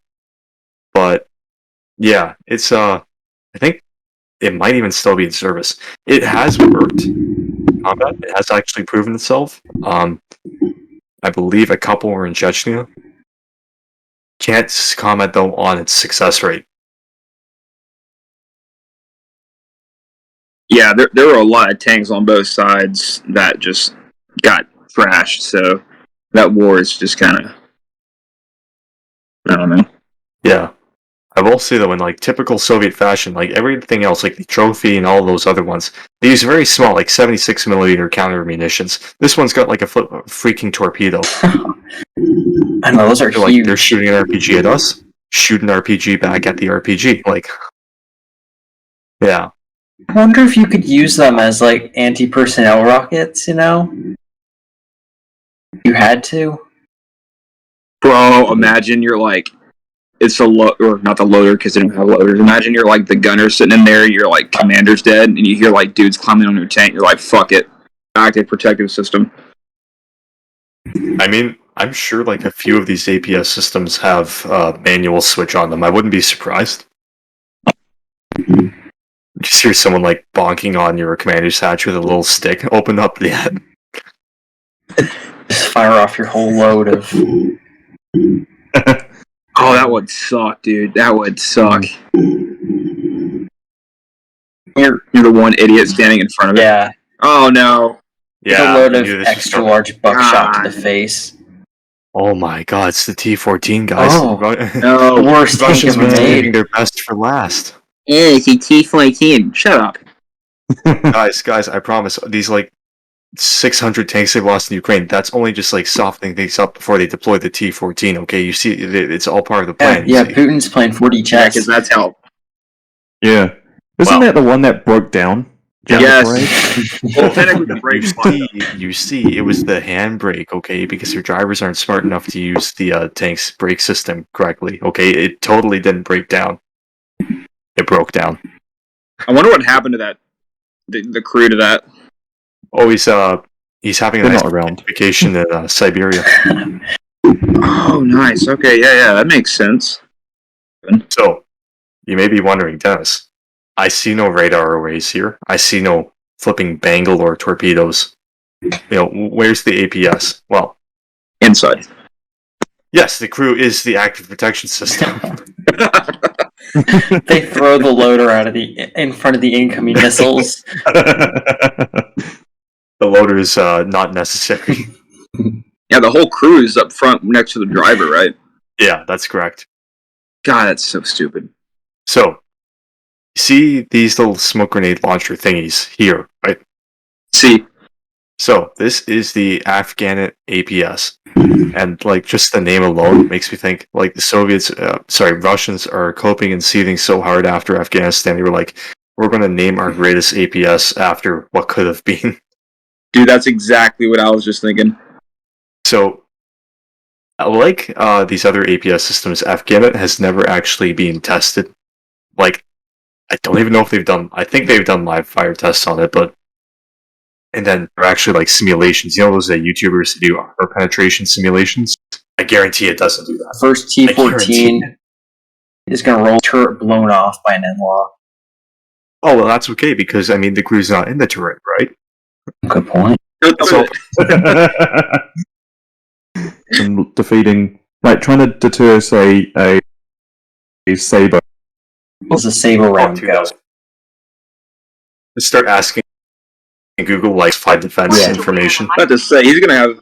But yeah, it's I think it might even still be in service. It has worked in combat. It has actually proven itself. I believe a couple were in Chechnya. Can't comment though on its success rate. Yeah, there were a lot of tanks on both sides that just got trashed. So that war is just kind of, I don't know. Yeah. I will say though, in like typical Soviet fashion, like everything else, like the trophy and all those other ones, they use very small, like 76mm counter munitions. This one's got like a freaking torpedo. I know, those are They're huge. like they're shooting an RPG at us, shoot an RPG back at the RPG. Like, yeah. I wonder if you could use them as like anti-personnel rockets. You know, you had to. Bro, imagine you're like, it's a or not the loader because they don't have loaders. Imagine you're like the gunner sitting in there, you're like commander's dead, and you hear like dudes climbing on your tank. You're like, fuck it, active protective system. I mean, I'm sure like a few of these APS systems have manual switch on them. I wouldn't be surprised. Just hear someone like bonking on your commander's hatch with a little stick. Open up the head. Just fire off your whole load of Oh, that would suck, dude. That would suck. You're the one idiot standing in front of it. Yeah, Oh no. with Yeah, a load I of knew this was extra coming. large buckshot to God. the face. Oh my god, it's the T-14, guys. Oh. No. The worst tank Russians ever been saving made. their best for last. Yeah, it's a T-14. Shut up. Guys, I promise, these, 600 tanks they've lost in Ukraine, that's only just, softening things up before they deploy the T-14, okay? You see, it's all part of the plan, you Yeah, see. Putin's playing 40 Yeah, chess. because that's how. Yeah. Isn't Well- that the one that broke down? during the Yes. parade? Well, technically the brake You see, it was the handbrake, okay? Because their drivers aren't smart enough to use the tank's brake system correctly, okay? It totally didn't break down. It broke down. I wonder what happened to that. The crew to that. Oh, he's having a They're nice not around. vacation in Siberia. Oh, nice. Okay, yeah, that makes sense. So, you may be wondering, Dennis, I see no radar arrays here. I see no flipping bangle or torpedoes. Where's the APS? Well, Inside. yes, the crew is the active protection system. They throw the loader out of in front of the incoming missiles. The loader is not necessary. Yeah, the whole crew is up front next to the driver, right? Yeah, that's correct. God, that's so stupid. So, see these little smoke grenade launcher thingies here, right? See, So, this is the Afghan APS. And, just the name alone makes me think, the Russians are coping and seething so hard after Afghanistan. They were like, we're going to name our greatest APS after what could have been. dude, that's exactly what I was just thinking. So, these other APS systems, Afghanistan has never actually been tested. I don't even know if I think they've done live fire tests on it, and then they're actually simulations. You know those YouTubers who do armor penetration simulations? I guarantee it doesn't do that. First T-14 is going to roll turret blown off by an in-law. Oh, well, that's okay, because, the crew's not in the turret, right? Good point. So, And defeating, trying to deter, say, a saber. What's a saber round go? 2000. Let's start asking Google, flight defense Yeah. information. About to say, he's gonna have.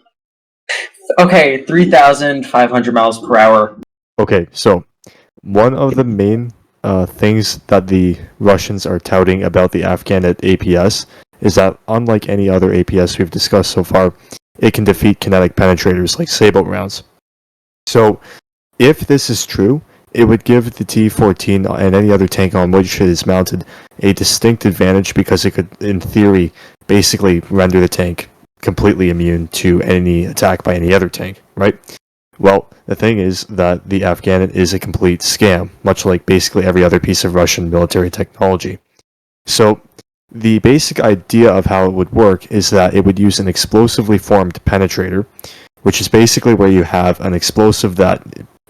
Okay, 3,500 miles per hour. Okay, so one of the main things that the Russians are touting about the Afghan APS is that, unlike any other APS we've discussed so far, it can defeat kinetic penetrators like sailboat rounds. So, if this is true, it would give the T-14 and any other tank on which it is mounted a distinct advantage, because it could, in theory, basically render the tank completely immune to any attack by any other tank, right? Well, the thing is that the Afghan is a complete scam, much like basically every other piece of Russian military technology. So, the basic idea of how it would work is that it would use an explosively formed penetrator, which is basically where you have an explosive that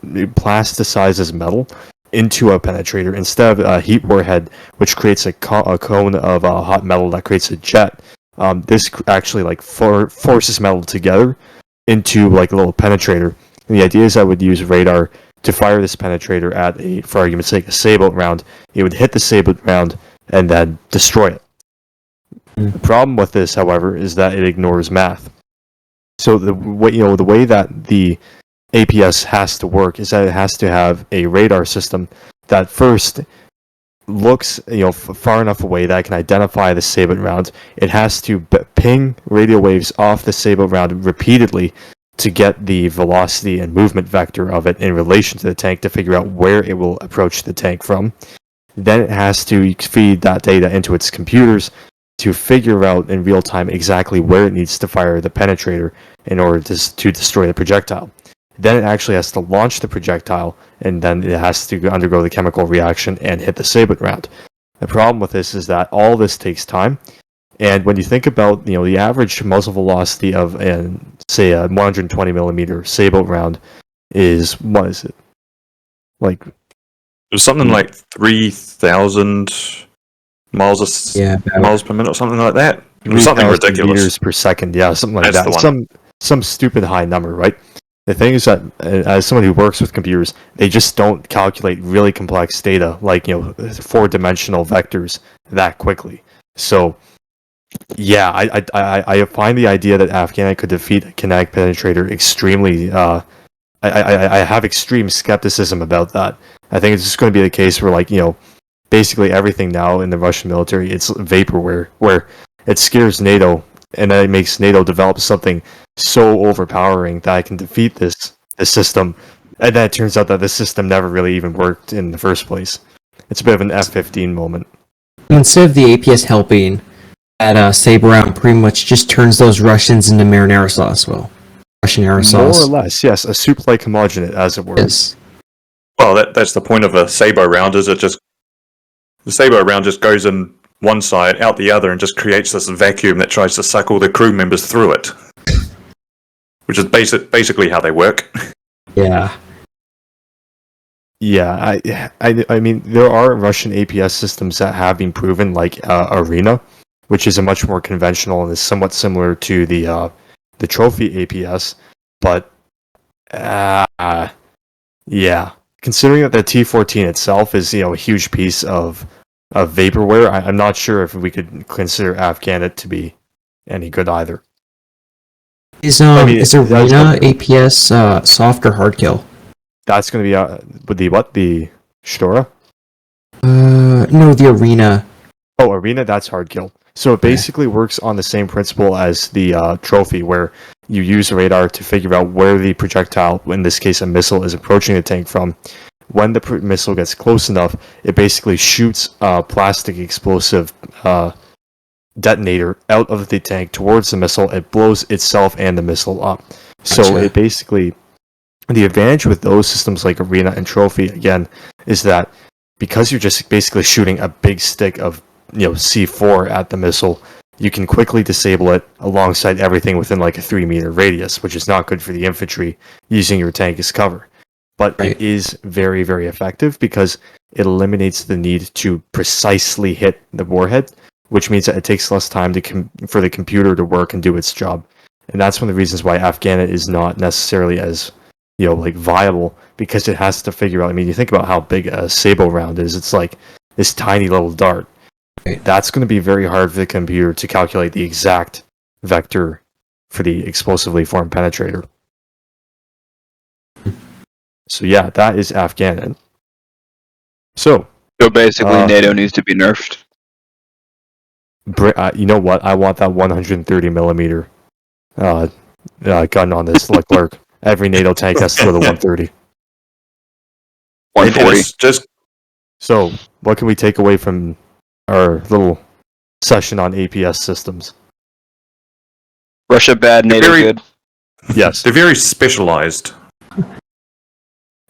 plasticizes metal into a penetrator instead of a heat warhead, which creates a cone of hot metal that creates a jet. This actually forces metal together into a little penetrator. And the idea is I would use radar to fire this penetrator at for argument's sake, a sailboat round. It would hit the sailboat round and then destroy it. The problem with this, however, is that it ignores math. So the way that the APS has to work is that it has to have a radar system that first looks far enough away that it can identify the sailboat round. It has to ping radio waves off the sailboat round repeatedly to get the velocity and movement vector of it in relation to the tank to figure out where it will approach the tank from. Then it has to feed that data into its computers to figure out in real time exactly where it needs to fire the penetrator in order to destroy the projectile. Then it actually has to launch the projectile, and then it has to undergo the chemical reaction and hit the sailboat round. The problem with this is that all this takes time, and when you think about the average muzzle velocity of say a 120 millimeter sailboat round is, what is it? It was something like 3,000 miles per minute or something like that. It was something 3,000 ridiculous. meters per second, yeah, something like That's the that. one. Some stupid high number, right? The thing is that, as someone who works with computers, they just don't calculate really complex data, like 4-dimensional vectors, that quickly. So, yeah, I find the idea that Afghanistan could defeat a kinetic penetrator extremely. I have extreme skepticism about that. I think it's just going to be the case where, basically everything now in the Russian military, it's vaporware, where it scares NATO, and then it makes NATO develop something so overpowering that I can defeat this system, and then it turns out that this system never really even worked in the first place. It's a bit of an F-15 moment. Instead of the APS helping, that Saber round pretty much just turns those Russians into marinara sauce. Well, Russian aerosols. More or less, yes, a soup-like homogenate, as it were. Yes. Well, that's the point of a Sabo round, is the Sabo round just goes in one side, out the other, and just creates this vacuum that tries to suck all the crew members through it. Which is basically how they work. Yeah. Yeah, I mean, there are Russian APS systems that have been proven, like Arena, which is a much more conventional and is somewhat similar to the Trophy APS, but yeah, considering that the T-14 itself is a huge piece of vaporware, I'm not sure if we could consider Afghanistan to be any good either. Is that's Arena APS soft or hard kill? That's going to be with the Shtora? No, the Arena. Oh, Arena, that's hard kill. So it basically works on the same principle as the Trophy, where you use radar to figure out where the projectile, in this case a missile, is approaching the tank from. When the missile gets close enough, it basically shoots a plastic explosive detonator out of the tank towards the missile. It blows itself and the missile up. So Gotcha. it basically, the advantage with those systems like Arena and Trophy, again, is that because you're just basically shooting a big stick of C4 at the missile, you can quickly disable it alongside everything within like a 3-meter radius, which is not good for the infantry using your tank as cover. But it is very, very effective because it eliminates the need to precisely hit the warhead, which means that it takes less time for the computer to work and do its job. And that's one of the reasons why Afghanistan is not necessarily as viable, because it has to figure out. I mean, you think about how big a Sabo round is. It's like this tiny little dart. That's going to be very hard for the computer to calculate the exact vector for the explosively formed penetrator. So yeah, that is Afghanistan. So basically, NATO needs to be nerfed. You know what? I want that 130 millimeter gun on this Leclerc. Every NATO tank has to go to 130. 140. So, what can we take away from our little session on APS systems? Russia bad, NATO good. Yes. They're very specialized.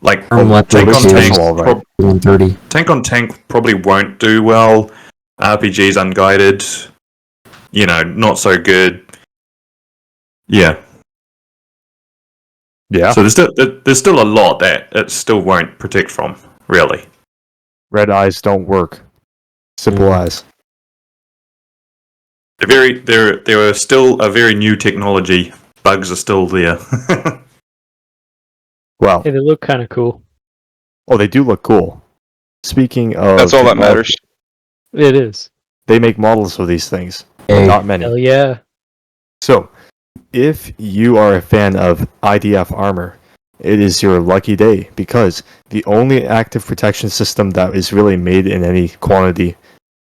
Like, Tank on 130. Tank on tank probably won't do well. RPG's unguided. Not so good. Yeah. Yeah. So there's still a lot that it still won't protect from, really. Red eyes don't work. Simple as. They're still a very new technology. Bugs are still there. Well. Hey, they look kind of cool. Oh, they do look cool. Speaking of... That's all that matters. It is. They make models of these things. But not many. Hell yeah. So, if you are a fan of IDF armor, it is your lucky day, because the only active protection system that is really made in any quantity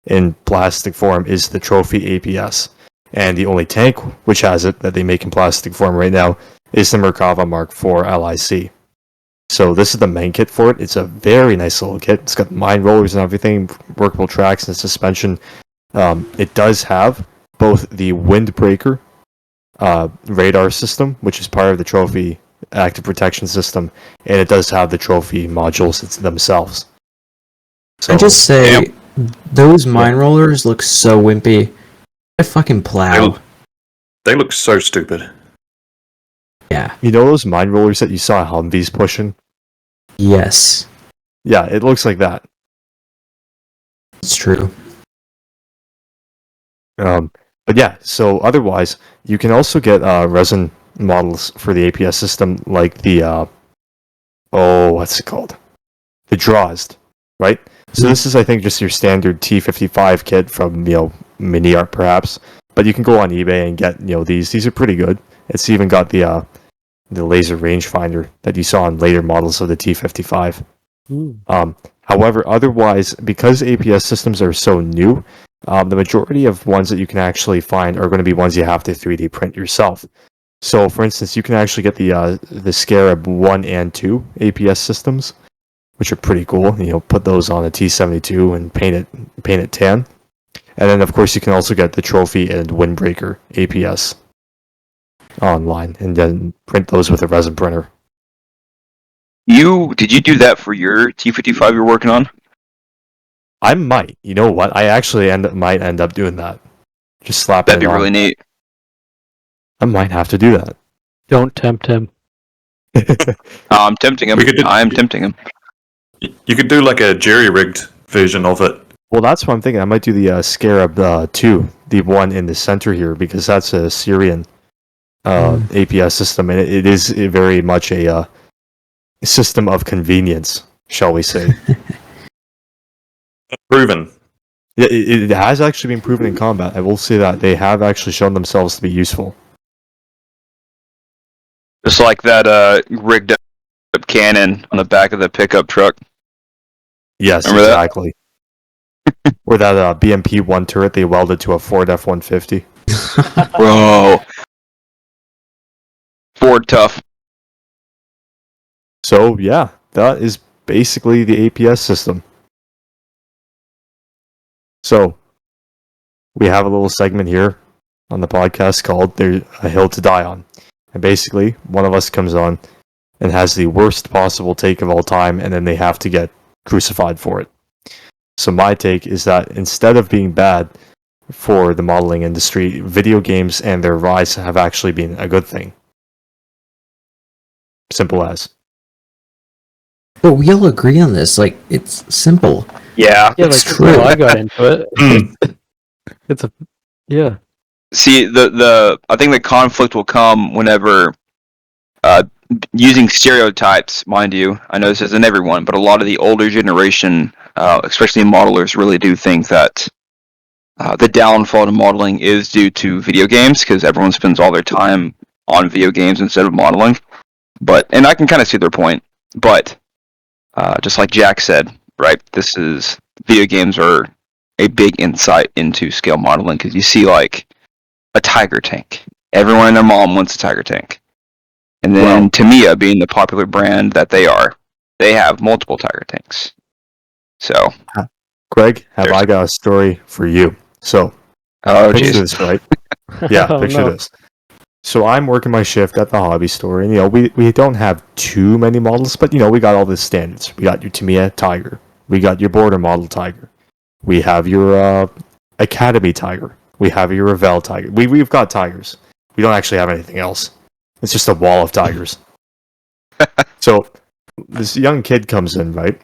in plastic form is the Trophy APS. And the only tank which has it that they make in plastic form right now is the Merkava Mark IV LIC. So this is the main kit for it. It's a very nice little kit. It's got mine rollers and everything, workable tracks and suspension. It does have both the windbreaker radar system, which is part of the Trophy active protection system, and it does have the Trophy modules themselves. So, I just say, those mine rollers look so wimpy. I fucking plow. They look so stupid. Yeah. You know those mine rollers that you saw Humvees pushing? Yes. Yeah, it looks like that. It's true. But yeah, so otherwise, you can also get resin models for the APS system, like the what's it called? The Drazd, right? So this is, I think, just your standard T55 kit from Mini Art perhaps, but you can go on eBay and get these. These are pretty good. It's even got the laser rangefinder that you saw on later models of the T55. However, otherwise, because APS systems are so new, the majority of ones that you can actually find are going to be ones you have to 3D print yourself. So, for instance, you can actually get the Scarab 1 and 2 APS systems, which are pretty cool. Put those on a T72 and paint it tan. And then, of course, you can also get the Trophy and Windbreaker APS online, and then print those with a resin printer. Did you do that for your T55 you're working on? I might. You know what? I actually might end up doing that. Just slapping That'd be it on. really neat. I might have to do that. Don't tempt him. I'm tempting him. I'm tempting him. You could do like a jerry-rigged version of it. Well, that's what I'm thinking. I might do the Scarab 2, the one in the center here, because that's a Syrian APS system, and it is very much a system of convenience, shall we say. Proven. Yeah, it has actually been proven in combat. I will say that they have actually shown themselves to be useful. Just like that rigged up cannon on the back of the pickup truck. Yes, Remember exactly. Or that BMP-1 turret they welded to a Ford F-150. Bro. Ford tough. So, yeah, that is basically the APS system. So, we have a little segment here on the podcast called There's a Hill to Die On. And basically, one of us comes on and has the worst possible take of all time, and then they have to get crucified for it. So my take is that instead of being bad for the modeling industry, video games and their rise have actually been a good thing. Simple as. But we all agree on this. Like, it's simple. Yeah. Yeah, It's like true. I got into it. It's a yeah. See, I think the conflict will come whenever using stereotypes, mind you. I know this isn't everyone, but a lot of the older generation, especially modelers, really do think that the downfall to modeling is due to video games because everyone spends all their time on video games instead of modeling. And I can kind of see their point. But just like Jack said, right? Video games are a big insight into scale modeling because you see like a tiger tank. Everyone and their mom wants a tiger tank. And then Tamiya being the popular brand that they are, they have multiple tiger tanks. So, Greg, I got a story for you. So, picture this, right? Yeah, picture this. So I'm working my shift at the hobby store, and we don't have too many models, but we got all the standards. We got your Tamiya Tiger, we got your Border Model Tiger, we have your Academy Tiger, we have your Revell Tiger. We've got tigers. We don't actually have anything else. It's just a wall of tigers. So this young kid comes in, right?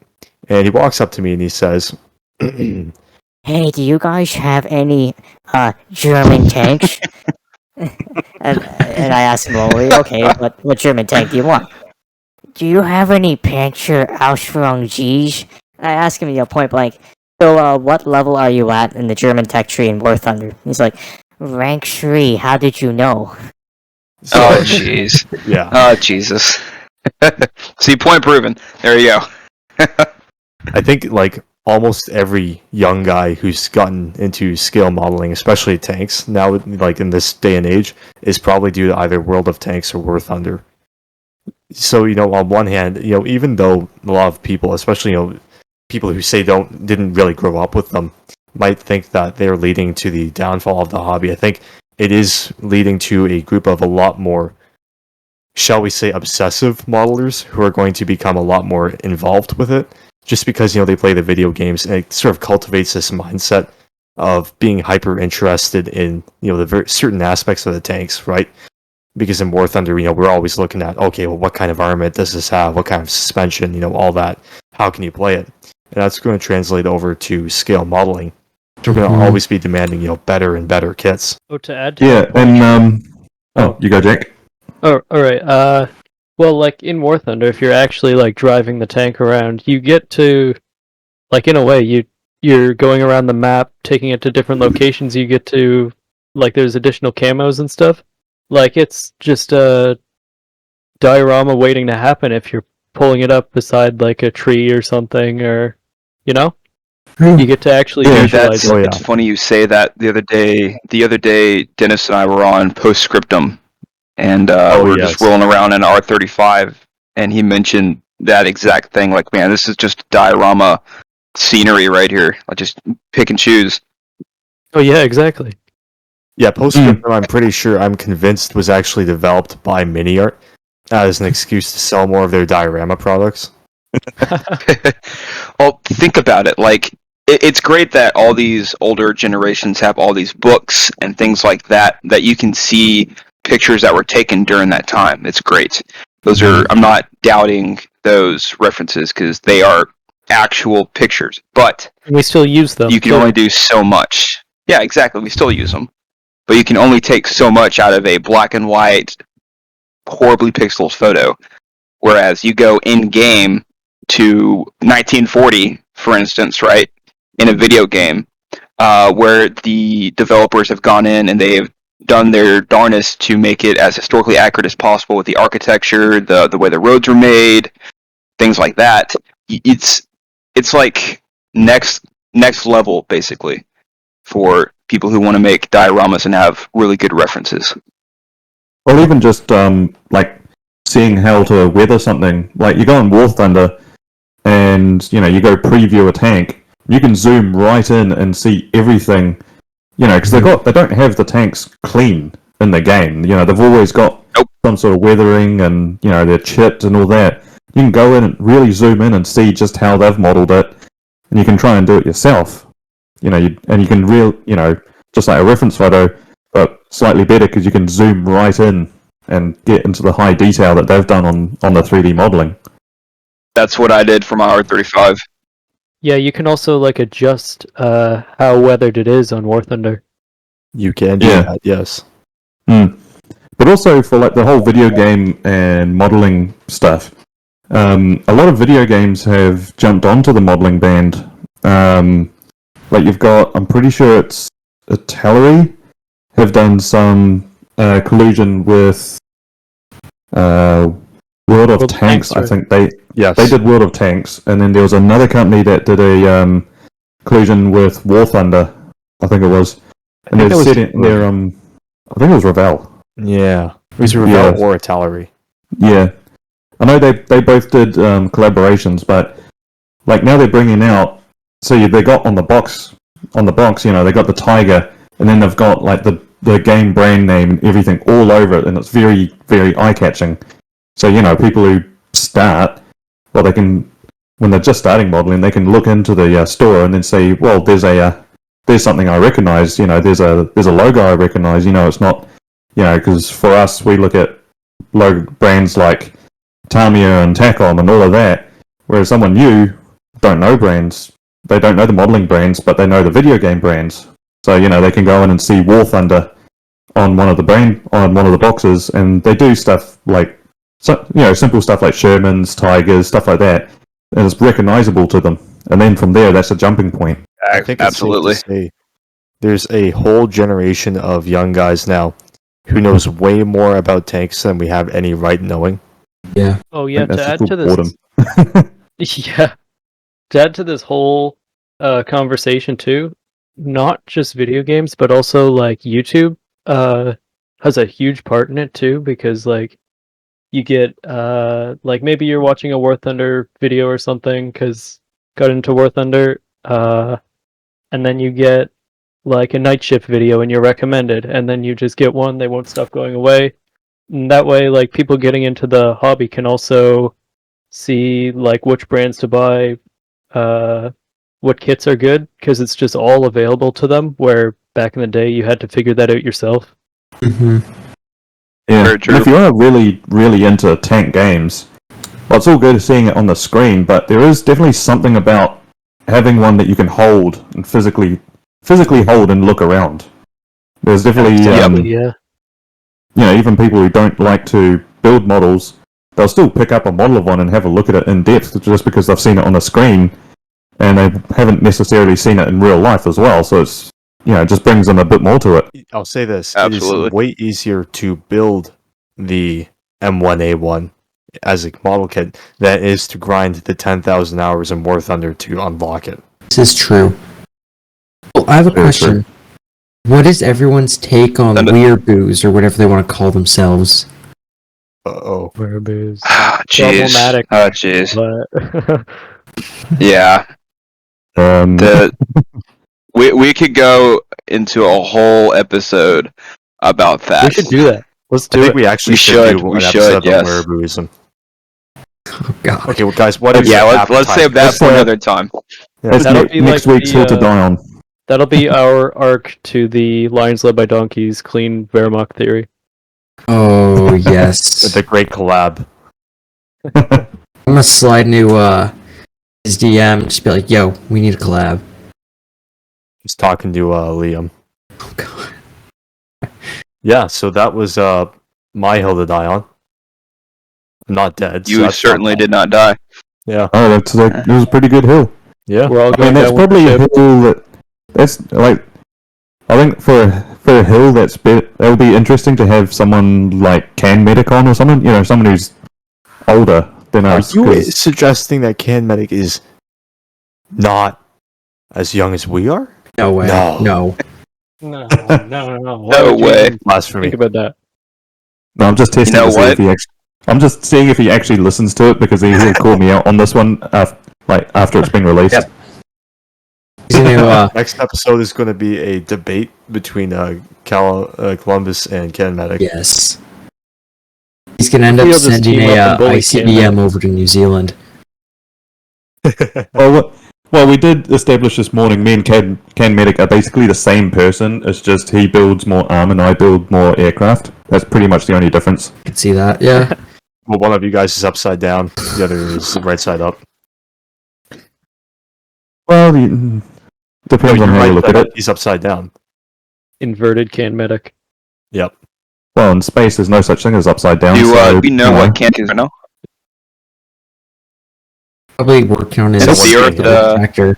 And he walks up to me and he says, Hey, do you guys have any German tanks? and I asked him, well, okay, what German tank do you want? Do you have any Panzer Ausführung G's? I asked him, point blank, so what level are you at in the German tech tree in War Thunder? He's like, rank 3, how did you know? oh, jeez. yeah. Oh, Jesus. See, point proven. There you go. I think like almost every young guy who's gotten into scale modeling, especially tanks, now like in this day and age, is probably due to either World of Tanks or War Thunder. So on one hand, even though a lot of people, especially people who say didn't really grow up with them, might think that they're leading to the downfall of the hobby, I think it is leading to a group of a lot more, shall we say, obsessive modelers who are going to become a lot more involved with it. Just because they play the video games, and it sort of cultivates this mindset of being hyper interested in the certain aspects of the tanks, right? Because in War Thunder, we're always looking at, okay, well, what kind of armament does this have? What kind of suspension? All that. How can you play it? And that's going to translate over to scale modeling. We're going to always be demanding better and better kits. Oh, to add to Yeah, that point, and you go, Jack. Oh, all right. Well, like in War Thunder, if you're actually like driving the tank around, you get to, like, in a way, you're going around the map, taking it to different locations. You get to, like, there's additional camos and stuff. Like, it's just a diorama waiting to happen if you're pulling it up beside like a tree or something, or you get to actually Yeah, visualize that's it. it's funny you say that. The other day, Dennis and I were on Postscriptum, and we were just yes. rolling around in R35, and he mentioned that exact thing. Like, man, this is just diorama scenery right here. I just pick and choose. Oh yeah, exactly. Yeah, Postscriptum, I'm pretty sure, I'm convinced, was actually developed by MiniArt as an excuse to sell more of their diorama products. Well, think about it. Like, it's great that all these older generations have all these books and things like that you can see pictures that were taken during that time. It's great. Those are, I'm not doubting those references because they are actual pictures, but And we still use them. you can only do so much. Yeah, exactly. We still use them, but you can only take so much out of a black and white, horribly pixeled photo. Whereas you go in game to 1940, for instance, right, in a video game, where the developers have gone in and they've done their darnest to make it as historically accurate as possible with the architecture, the way the roads were made, things like that. It's like next level basically for people who want to make dioramas and have really good references. Or even just like seeing how to weather something. Like you go in War Thunder, and you go preview a tank. You can zoom right in and see everything. Because they don't have the tanks clean in the game. They've always got some sort of weathering and their chit and all that. You can go in and really zoom in and see just how they've modeled it, and you can try and do it yourself. And you can just like a reference photo, but slightly better because you can zoom right in and get into the high detail that they've done on the 3D modeling. That's what I did for my R35. Yeah, you can also like adjust how weathered it is on War Thunder. You can do that, yes. But also for like the whole video game and modeling stuff, a lot of video games have jumped onto the modeling band. Like you've got, I'm pretty sure it's Atari have done some collusion with World of Tanks. I think they did World of Tanks, and then there was another company that did a collusion with War Thunder. I think it was, and they said it there. I think it was Revell. Yeah, it was Revell or Atari. Yeah, I know they both did collaborations, but like now they're bringing out. So they got on the box. They got the Tiger, and then they've got like the game brand name and everything all over it, and it's very, very eye-catching. So, people who start, well, they can, when they're just starting modeling, they can look into the store and then say, well, there's something I recognize, there's a logo I recognize, it's not, because for us, we look at brands like Tamiya and Tacom and all of that, whereas someone new don't know brands. They don't know the modeling brands, but they know the video game brands. So, they can go in and see War Thunder on one of the boxes, and they do stuff like, simple stuff like Shermans, Tigers, stuff like that, and it's recognizable to them. And then from there, that's a jumping point. I think absolutely. It's safe to say there's a whole generation of young guys now who knows way more about tanks than we have any right knowing. Yeah. Oh yeah. To add to this, to add to this whole conversation too, not just video games, but also like YouTube has a huge part in it too, because like you get like maybe you're watching a War Thunder video or something because got into War Thunder, and then you get like a Night Shift video and you're recommended, and then you just get one, they won't stop going away. And that way, like people getting into the hobby can also see like which brands to buy, what kits are good, because it's just all available to them, where back in the day you had to figure that out yourself. Mm-hmm. Yeah, and if you are really, really into tank games, well, it's all good seeing it on the screen, but there is definitely something about having one that you can hold and physically hold and look around. There's definitely even people who don't like to build models, they'll still pick up a model of one and have a look at it in depth just because they've seen it on a screen, and they haven't necessarily seen it in real life as well. So it's it just brings them a bit more to it. I'll say this: Absolutely. it is way easier to build the M1A1 as a model kit than it is to grind the 10,000 hours in War Thunder to unlock it. This is true. Well, I have a Very question. What is everyone's take on Send it. weirboos or whatever they want to call themselves? Uh-oh. Wereabouts. Ah, jeez. Problematic. Oh, jeez. But Yeah. We could go into a whole episode about that. we should do that. Let's I do think it. we actually We should should, do we an should, episode yes. of wereaboutism. Oh god. Okay, well, guys, what is Yeah, your let's save appetite? that for another time. That's That'll be next like week's the, Hill to Die On. That'll be our arc to the Lions Led by Donkeys clean Wehrmacht theory. Oh yes. The great collab. I'm gonna slide into his DM and just be like, yo, we need a collab. Just talking to Liam. Oh god. Yeah, so that was my hill to die on. I'm not dead. so You that's certainly not did not die. bad. Yeah. Oh, that's it was a pretty good hill. Yeah. We're all I mean, going that's down with probably the a ship. hill that's like, I think for a hill that'll be interesting to have someone like Can Medic on or someone, someone who's older than Are us. you 'cause- suggesting that Can Medic is not as young as we are? No way. No. No. No. Why No would you way. even Blasphemy. think about that? No, I'm just testing know to see what? if he actually. I'm just seeing if he actually listens to it because he'll call me out on this one, after it's been released. Yep. He's gonna, Next episode is going to be a debate between Columbus and Can Medic. yes. He's gonna end up We'll just sending team a up and bully ICBM over to New Zealand. Well, we did establish this morning. Me and Can Medic are basically the same person. It's just he builds more arm and I build more aircraft. That's pretty much the only difference. I can see that. Yeah. Well, one of you guys is upside down, the other is right side up. Well, depends No, on you're how you right look side at up, it. he's upside down. Inverted Can Medic. Yep. Well, in space, there's no such thing as upside down. Do you so, know what Kant is right now? Probably working on his Is the Earth, tractor.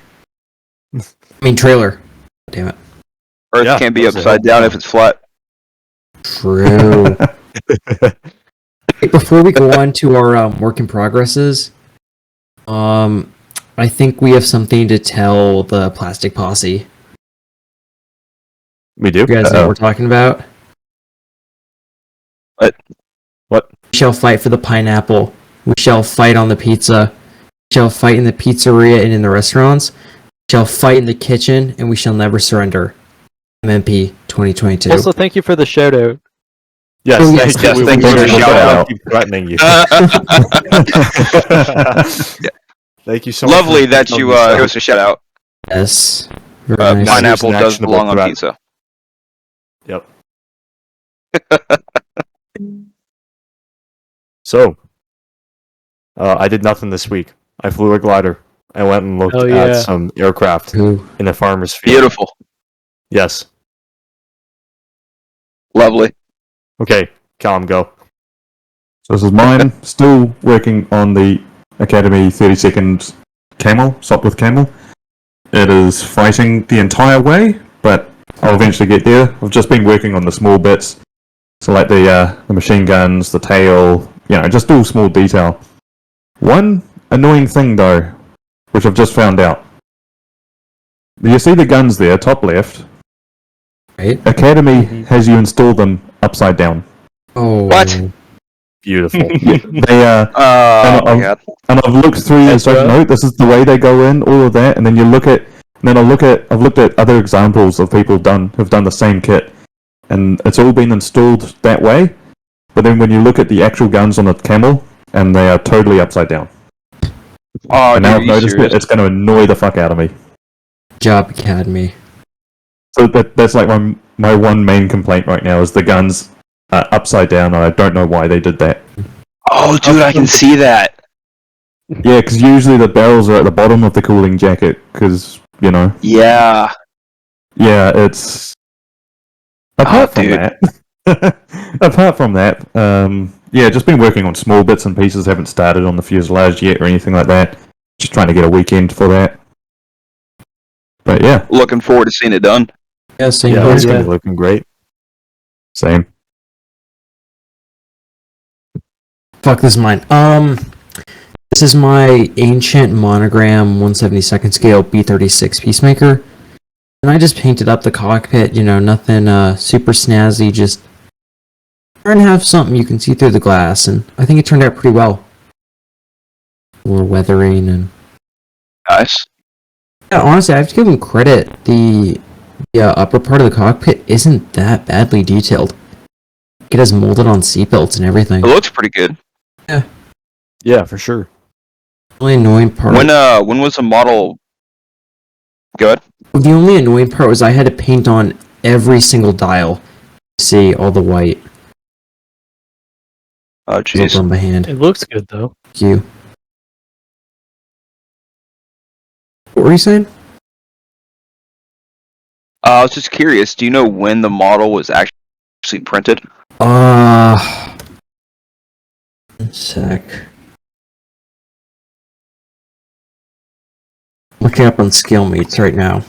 I mean trailer. Damn it. Earth Yeah, can't be those are upside down if it's flat. True. Hey, before we go on to our work in progresses, I think we have something to tell the Plastic Posse. We do? You guys know what we're talking about? What? We shall fight for the pineapple. We shall fight on the pizza. We shall fight in the pizzeria and in the restaurants. We shall fight in the kitchen, and we shall never surrender. MMP 2022. Also, thank you for the shout out. Yes, Oh, yes, thank you. thank We you for will the shout out. keep threatening you. Thank you so much. Lovely for that telling you me give us a shout out. Yes. Very nice. Pineapple Here's an does actionable belong on threat. pizza. Yep. So, I did nothing this week. I flew a glider. I went and looked Oh, yeah. at some aircraft Ooh. in a farmer's field. Beautiful. Yes. Lovely. Okay, Callum, go. So this is mine. Still working on the Academy 32nd Camel, Sopwith Camel. It is fighting the entire way, but I'll eventually get there. I've just been working on the small bits. So like the machine guns, the tail, just all small detail. One annoying thing though, which I've just found out. You see the guns there, top left? Right? Academy has you install them upside down. Oh. What? Beautiful. They Oh my I've- god. and I've looked through and That's it's like, right. no, this is the way they go in, all of that, and then you look at, and then I've looked at other examples of people who've done the same kit, and it's all been installed that way. But then when you look at the actual guns on a Camel, and they are totally upside down. Oh, And dude, now are I've you noticed serious? it, it's going to annoy the fuck out of me. Good job, Academy. So that's like my one main complaint right now is the guns are upside down, and I don't know why they did that. Oh, dude, I can see that. Yeah, because usually the barrels are at the bottom of the cooling jacket, because, Yeah. yeah, it's... Apart from dude. that... Apart from that, yeah, just been working on small bits and pieces. Haven't started on the fuselage yet or anything like that. Just trying to get a weekend for that. But yeah, Looking forward to seeing it done. Yeah, same Yeah, here. it's gonna be looking great. same. Fuck, this is mine. This is my ancient monogram 1/72nd scale B-36 Peacemaker. And I just painted up the cockpit, nothing super snazzy, just trying to have something you can see through the glass, and I think it turned out pretty well. A little weathering and... Nice. Yeah, honestly, I have to give him credit. The upper part of the cockpit isn't that badly detailed. It has molded on seatbelts and everything. It looks pretty good. Yeah, for sure. The only annoying part... When was the model? Go ahead. The only annoying part was I had to paint on every single dial to see all the white. Oh, jeez. On by hand. It looks good though. Thank you. What were you saying? I was just curious. Do you know when the model was actually printed? One sec. Looking up on scale meets right now.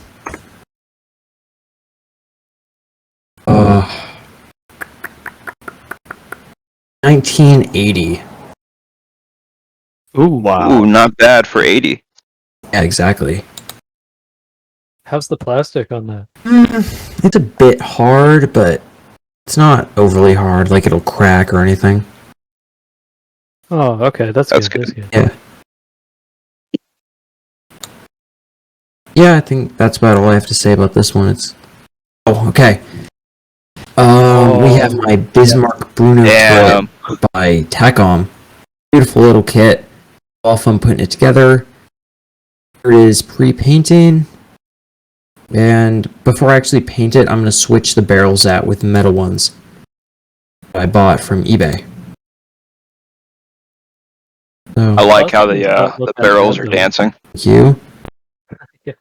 1980. Ooh, wow. Ooh, not bad for 80. Yeah, exactly. How's the plastic on that? It's a bit hard, but it's not overly hard, like it'll crack or anything. Oh, okay, that's That's good. good. That's good. Yeah, I think that's about all I have to say about this one. Oh, okay. We have my Bismarck Bruno Damn. turret by Tacom. Beautiful little kit. All fun putting it together. Here it is pre-painting. And before I actually paint it, I'm going to switch the barrels out with metal ones that I bought from eBay. So, I like how Plastic ones don't the look that barrels bad, are though. dancing. thank you. Yeah.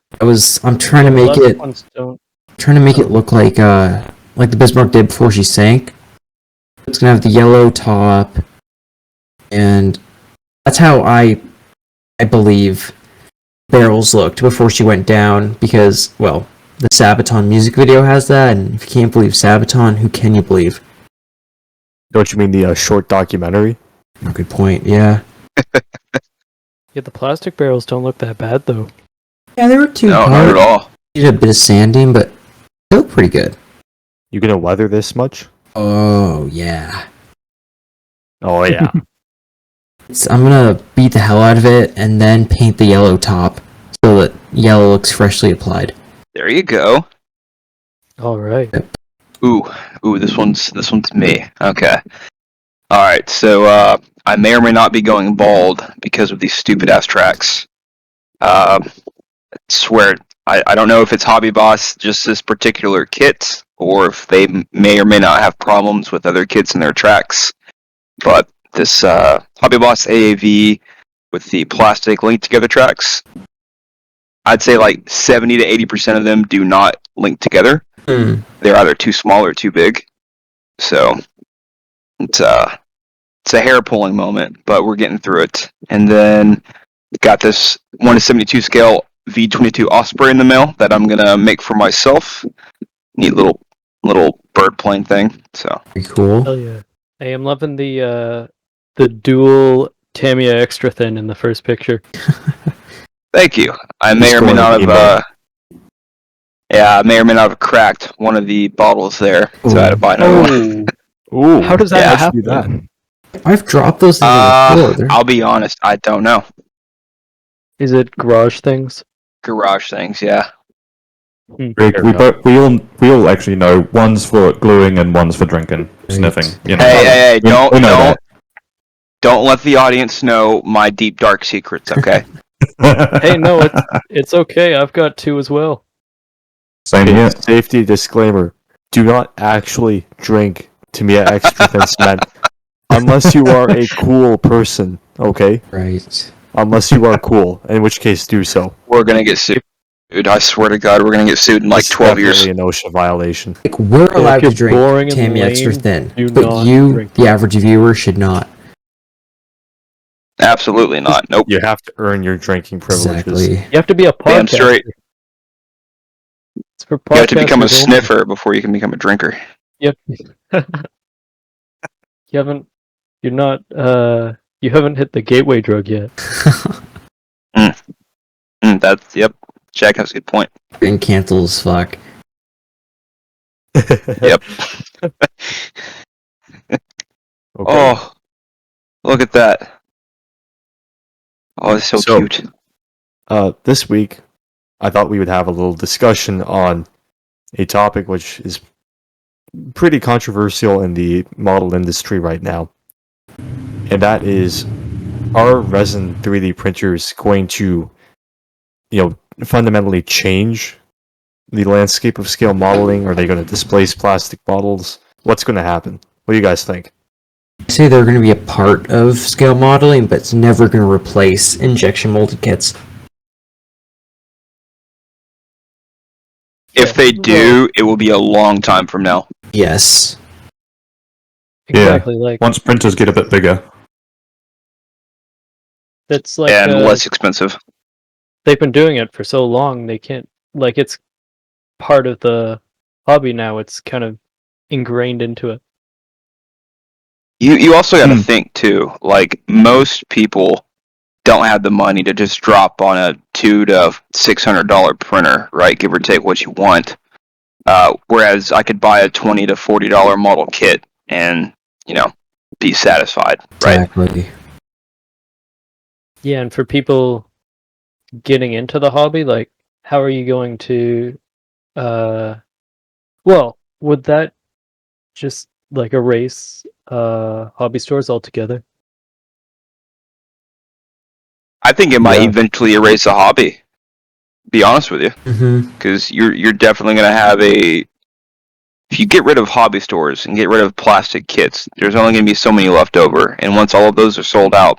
I'm trying to make Plastic it ones don't. look like the Bismarck did before she sank. It's gonna have the yellow top, and that's how I believe barrels looked before she went down. Because, well, the Sabaton music video has that, and if you can't believe Sabaton, who can you believe? Don't you mean the short documentary? Oh, good point. Yeah. Yeah, the plastic barrels don't look that bad though. Yeah, they were too No, not hard. at all. Needed a bit of sanding, but they look pretty good. You gonna weather this much? Oh yeah. Oh yeah. I'm gonna beat the hell out of it and then paint the yellow top so that yellow looks freshly applied. There you go. All right. Ooh, this one's me. Okay. All right. So I may or may not be going bald because of these stupid ass tracks. Swear, I don't know if it's Hobby Boss just this particular kit, or if they may or may not have problems with other kits in their tracks. But this Hobby Boss AAV with the plastic linked together tracks, I'd say like 70 to 80% of them do not link together. They're either too small or too big. So it's a hair pulling moment, but we're getting through it. And then got this 1/72 scale V22 Osprey in the mail that I'm gonna make for myself. Neat little bird plane thing. So Pretty cool. Hell yeah. Hey, I'm loving the dual Tamiya extra thin in the first picture. thank you. I may or may not have I may or may not have cracked one of the bottles there, so I had to buy another one. Ooh. How does that Yeah, happen? do that? I've dropped those things on the floor. They're- I'll be honest, I don't know. Is it garage things? Garage things, yeah. Greg, Fair we, enough. we all actually know one's for gluing and one's for drinking, sniffing. You know. Hey, We know that. don't let the audience know my deep dark secrets, okay? Hey, no, it's okay. I've got two as well. Same here. Safety disclaimer: do not actually drink Tamiya extra thin cement unless you are a cool person. Okay, Right. unless you are cool, in which case do so. We're gonna get sued. Dude, I swear to God, we're gonna get sued in like It's 12 years. definitely an OSHA violation. Like, we're allowed if to you're boring drink and Tammy extra lame, thin, do but not you, drink the average viewer, should not. Absolutely not. Nope. You have to earn your drinking privileges. Exactly. You have to be a podcaster. Damn straight. It's for You have to become a podcasters only. sniffer before you can become a drinker. Yep. You haven't. You're not. You haven't hit the gateway drug yet. That's yep. Jack has a good point. Being canceled as fuck. Yep. Okay. Oh, look at that. Oh, it's so cute. This week, I thought we would have a little discussion on a topic which is pretty controversial in the model industry right now. And that is, are resin 3D printers going to, fundamentally change the landscape of scale modeling? Are they going to displace plastic models? What's going to happen? What do you guys think? I say they're going to be a part of scale modeling, but it's never going to replace injection molded kits. If they do, it will be a long time from now. Yes. Exactly. Like Once printers get a bit bigger. that's like And less expensive. they've been doing it for so long. They can't. Like it's part of the hobby now. It's kind of ingrained into it. You also got to think too. Like most people don't have the money to just drop on a $200 to $600 printer, right? Give or take what you want. Whereas I could buy a $20 to $40 model kit and be satisfied, right? Exactly. Yeah, and for people getting into the hobby, like, how are you going to? Well, would that just like erase hobby stores altogether? I think it might Yeah. eventually erase the hobby. Be honest with you, Mm-hmm. because you're definitely going to have if you get rid of hobby stores and get rid of plastic kits, there's only going to be so many left over. And once all of those are sold out,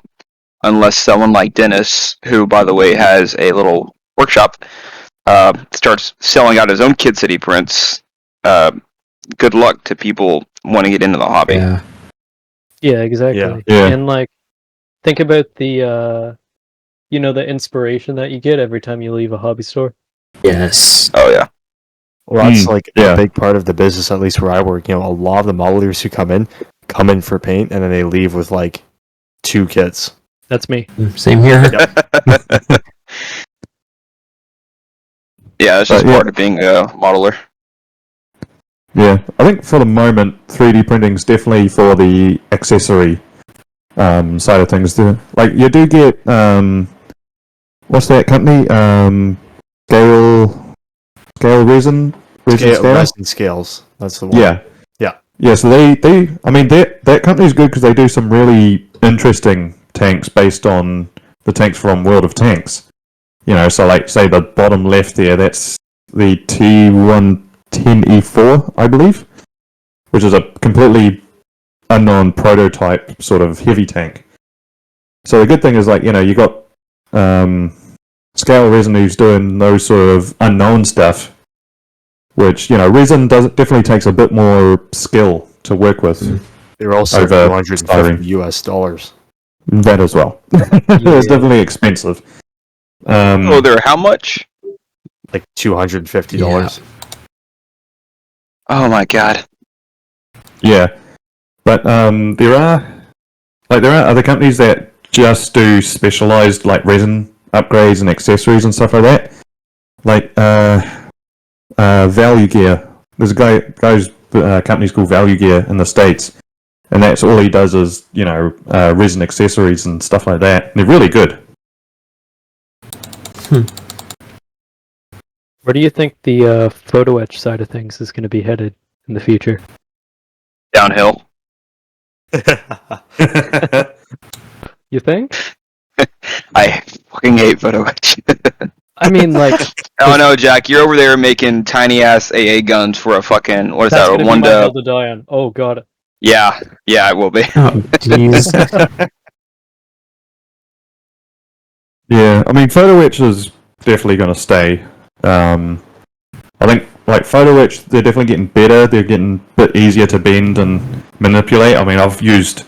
unless someone like Dennis, who, by the way, has a little workshop, starts selling out his own kits that he prints, good luck to people wanting to get into the hobby. Yeah. Yeah, exactly. Yeah. And like, think about the the inspiration that you get every time you leave a hobby store. Yes. Oh, yeah. Well, that's yeah. a big part of the business, at least where I work. A lot of the modelers who come in for paint, and then they leave with like 2 kits. That's me. Same here. Yeah, it's just part of being a modeler. Yeah, I think for the moment, 3D printing's definitely for the accessory side of things. Like, you do get, what's that company? Scale Resin? Resin scales. That's the one. Yeah. Yeah. Yeah, so that company's good because they do some really interesting tanks based on the tanks from World of Tanks. So like, say the bottom left there, that's the T110E4, I believe, which is a completely unknown prototype sort of heavy tank. So the good thing is, like, you got Scale Resin who's doing those sort of unknown stuff, which, Resin definitely takes a bit more skill to work with. They're also Over $250 US. That as well. It's definitely expensive. They're how much? Like $250. Oh my god. Yeah, but there are other companies that just do specialized like resin upgrades and accessories and stuff like that. Like Value Gear. There's a guy's company's called Value Gear in the States, and that's all he does is resin accessories and stuff like that. And they're really good. Where do you think the photo etch side of things is going to be headed in the future? Downhill. You think? I fucking hate photo etch. I mean, like, Oh no, Jack, you're over there making tiny ass AA guns for a fucking what is that's that? going A to be one my hill to to die on. Oh god. yeah, it will be. Oh, jeez. Yeah, I mean, photo etch is definitely going to stay. I think like photo etch, they're definitely getting better. They're getting a bit easier to bend and manipulate. I mean, I've used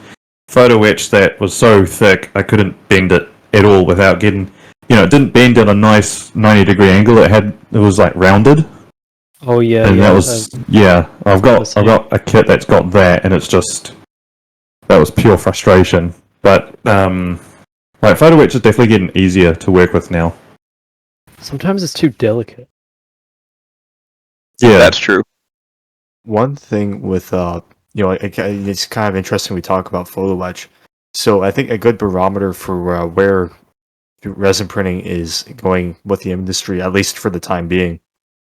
photo etch that was so thick I couldn't bend it at all without getting, it didn't bend at a nice 90-degree angle. It was like rounded. Oh yeah, And yeah. that was I've got a kit that's got that, and it's just that was pure frustration. But like photo etch is definitely getting easier to work with now. Sometimes it's too delicate. Yeah, That's true. One thing with it's kind of interesting we talk about photo etch. So I think a good barometer for where resin printing is going with the industry, at least for the time being.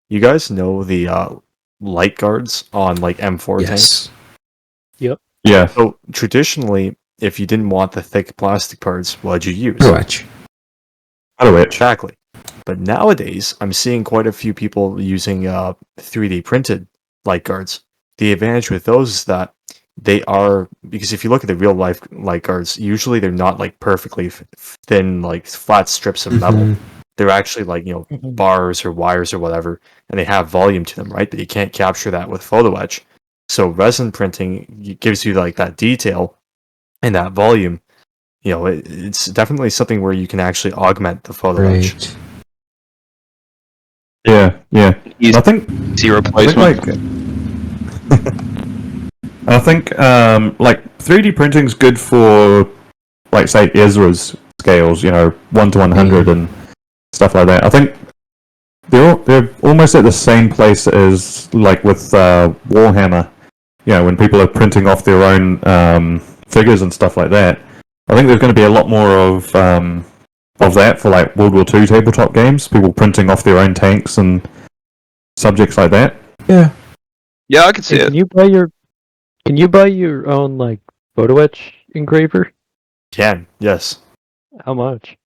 You guys know the light guards on like M4 tanks? yeah. So traditionally, if you didn't want the thick plastic parts, what'd you use? Photo etch. Photo etch. Exactly. But nowadays, I'm seeing quite a few people using 3D printed light guards. The advantage with those is that they are, because if you look at the real life light guards, usually they're not like perfectly thin, like flat strips of metal. Mhm. They're actually like, bars or wires or whatever, and they have volume to them, right? But you can't capture that with photo etch. So resin printing gives you like that detail and that volume. It's definitely something where you can actually augment the photo etch. Right. Yeah. Easy, I think easy replacement. I think like 3D printing's good for like say Ezra's scales, 1 to 100 and stuff like that. I think they're almost at the same place as like with Warhammer. When people are printing off their own figures and stuff like that. I think there's going to be a lot more of that for like World War II tabletop games. People printing off their own tanks and subjects like that. Yeah, I can see Hey, it. Can you buy your own like photo etch engraver? Can, yes. How much?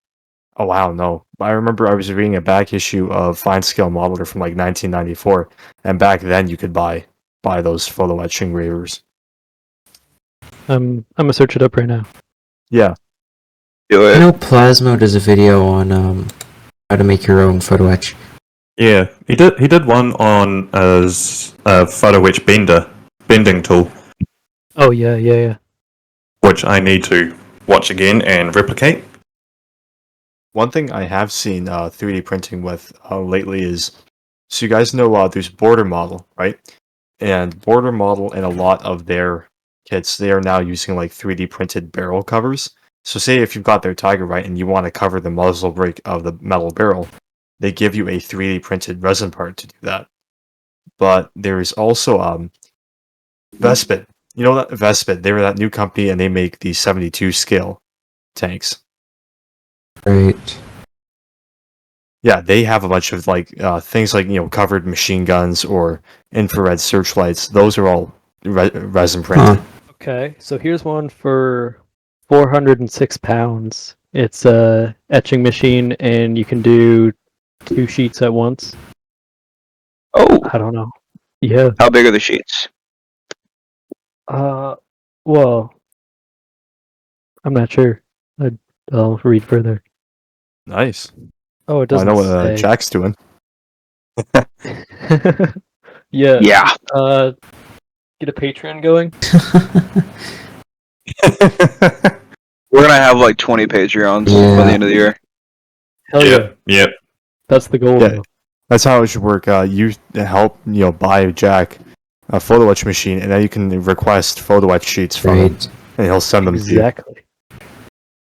Oh wow, no. I remember I was reading a back issue of Fine Scale Modeler from like 1994, and back then you could buy those photo etch engravers. I'm gonna search it up right now. Yeah. Do I it. know Plasmo does a video on how to make your own photo etch. Yeah, he did one on as a photo etch bending tool, Oh yeah. which I need to watch again and replicate. One thing I have seen 3D printing with lately is, so you guys know there's Border Model, right? And Border Model and a lot of their kits, they are now using like 3D printed barrel covers. So say if you've got their Tiger, right, and you want to cover the muzzle brake of the metal barrel, they give you a 3D printed resin part to do that. But there is also Vespid. You know that Vespid, they were that new company and they make the 72 scale tanks. Right. Yeah, they have a bunch of like things like covered machine guns or infrared searchlights. Those are all resin printed. Okay, so here's one for 406 pounds. It's a etching machine, and you can do 2 sheets at once. Oh, I don't know. Yeah. how big are the sheets? Well, I'm not sure. I'll read further. Nice. Oh, it Well, I doesn't know what say. Jack's doing. Yeah. Yeah. Get a Patreon going. We're gonna have like 20 Patreons by the end of the year. Hell yeah. Yep. That's the goal. Yeah. Though. That's how it should work. You help buy Jack a photo etch machine, and then you can request photo etch sheets from him, Right. and he'll send them to you. Exactly.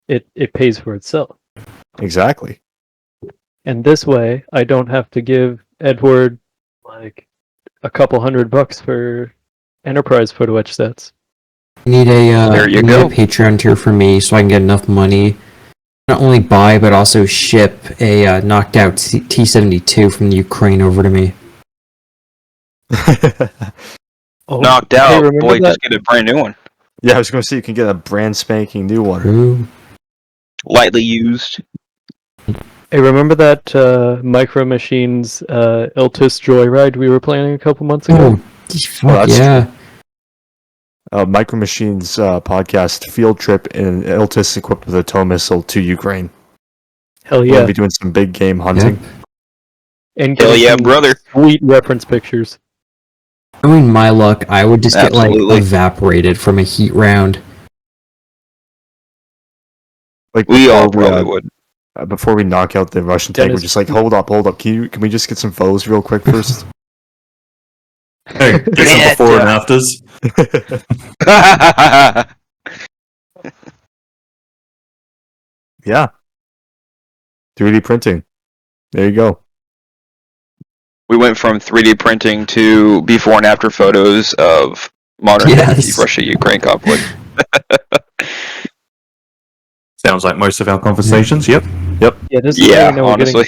It pays for itself. Exactly. And this way, I don't have to give Edward like a couple $100 for enterprise photo etch sets. You need a There you need go. a Patreon tier for me so I can get enough money. Not only buy but also ship a knocked out T-72 from the Ukraine over to me. Oh, Knocked hey, out. remember Boy, that? just get a brand new one. Yeah, I was going to say you can get a brand spanking new one. True. Lightly used. Hey, remember that Micro Machines Iltis Joyride we were planning a couple months ago? Oh, fuck that's yeah. Micro Machines podcast field trip in Iltis equipped with a tow missile to Ukraine. Hell We're going yeah. to be doing some big game hunting. And Hell getting yeah, some brother. sweet reference pictures. Knowing my luck, I would just get Absolutely. like evaporated from a heat round. Like We all before probably would. before we knock out the Russian tank, we're Dennis- just like, hold up. Can we just get some photos real quick first? Hey, get some before and afters. Yeah. 3D printing. There you go. We went from 3D printing to before and after photos of modern Yes. day Russia-Ukraine conflict. Sounds like most of our conversations. Yep. Yeah, this is how Yeah, you know honestly.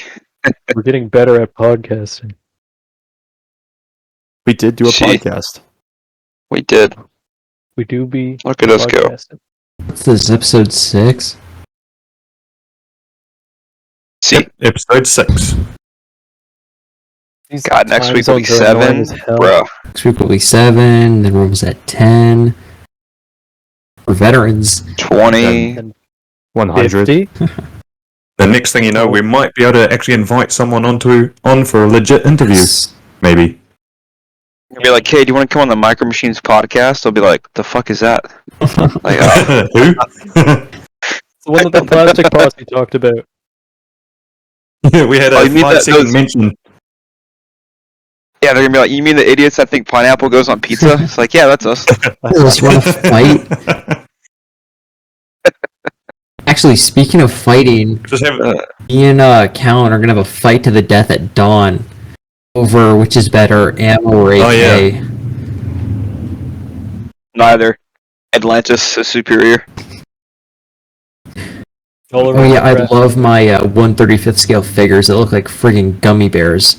we're getting better at podcasting. We did do a Shit. podcast. We did. We do be Look at us go. podcasting. What's this, episode 6? See, Yep. Episode 6. These God, next time week will be zones are annoying 7. as hell. Bruh. Next week will be 7, then Rome's at 10. For veterans, 20. And 100. 50? The next thing you know, we might be able to actually invite someone on for a legit interview. Maybe. You'll be like, hey, do you want to come on the Micro Machines podcast? They'll be like, the fuck is that? Like, Who? It's the one that the plastic posse talked about. Yeah, we had Oh, a you mean 5-second those- mention. yeah, they're gonna be like, you mean the idiots that think pineapple goes on pizza? It's like, yeah, that's us. just want to fight. Actually, speaking of fighting, Just have me and Callan are gonna have a fight to the death at dawn over which is better, ammo or AK. Oh, yeah. Neither. Atlantis is superior. Oh yeah, I love my 1/35th scale figures that look like friggin' gummy bears.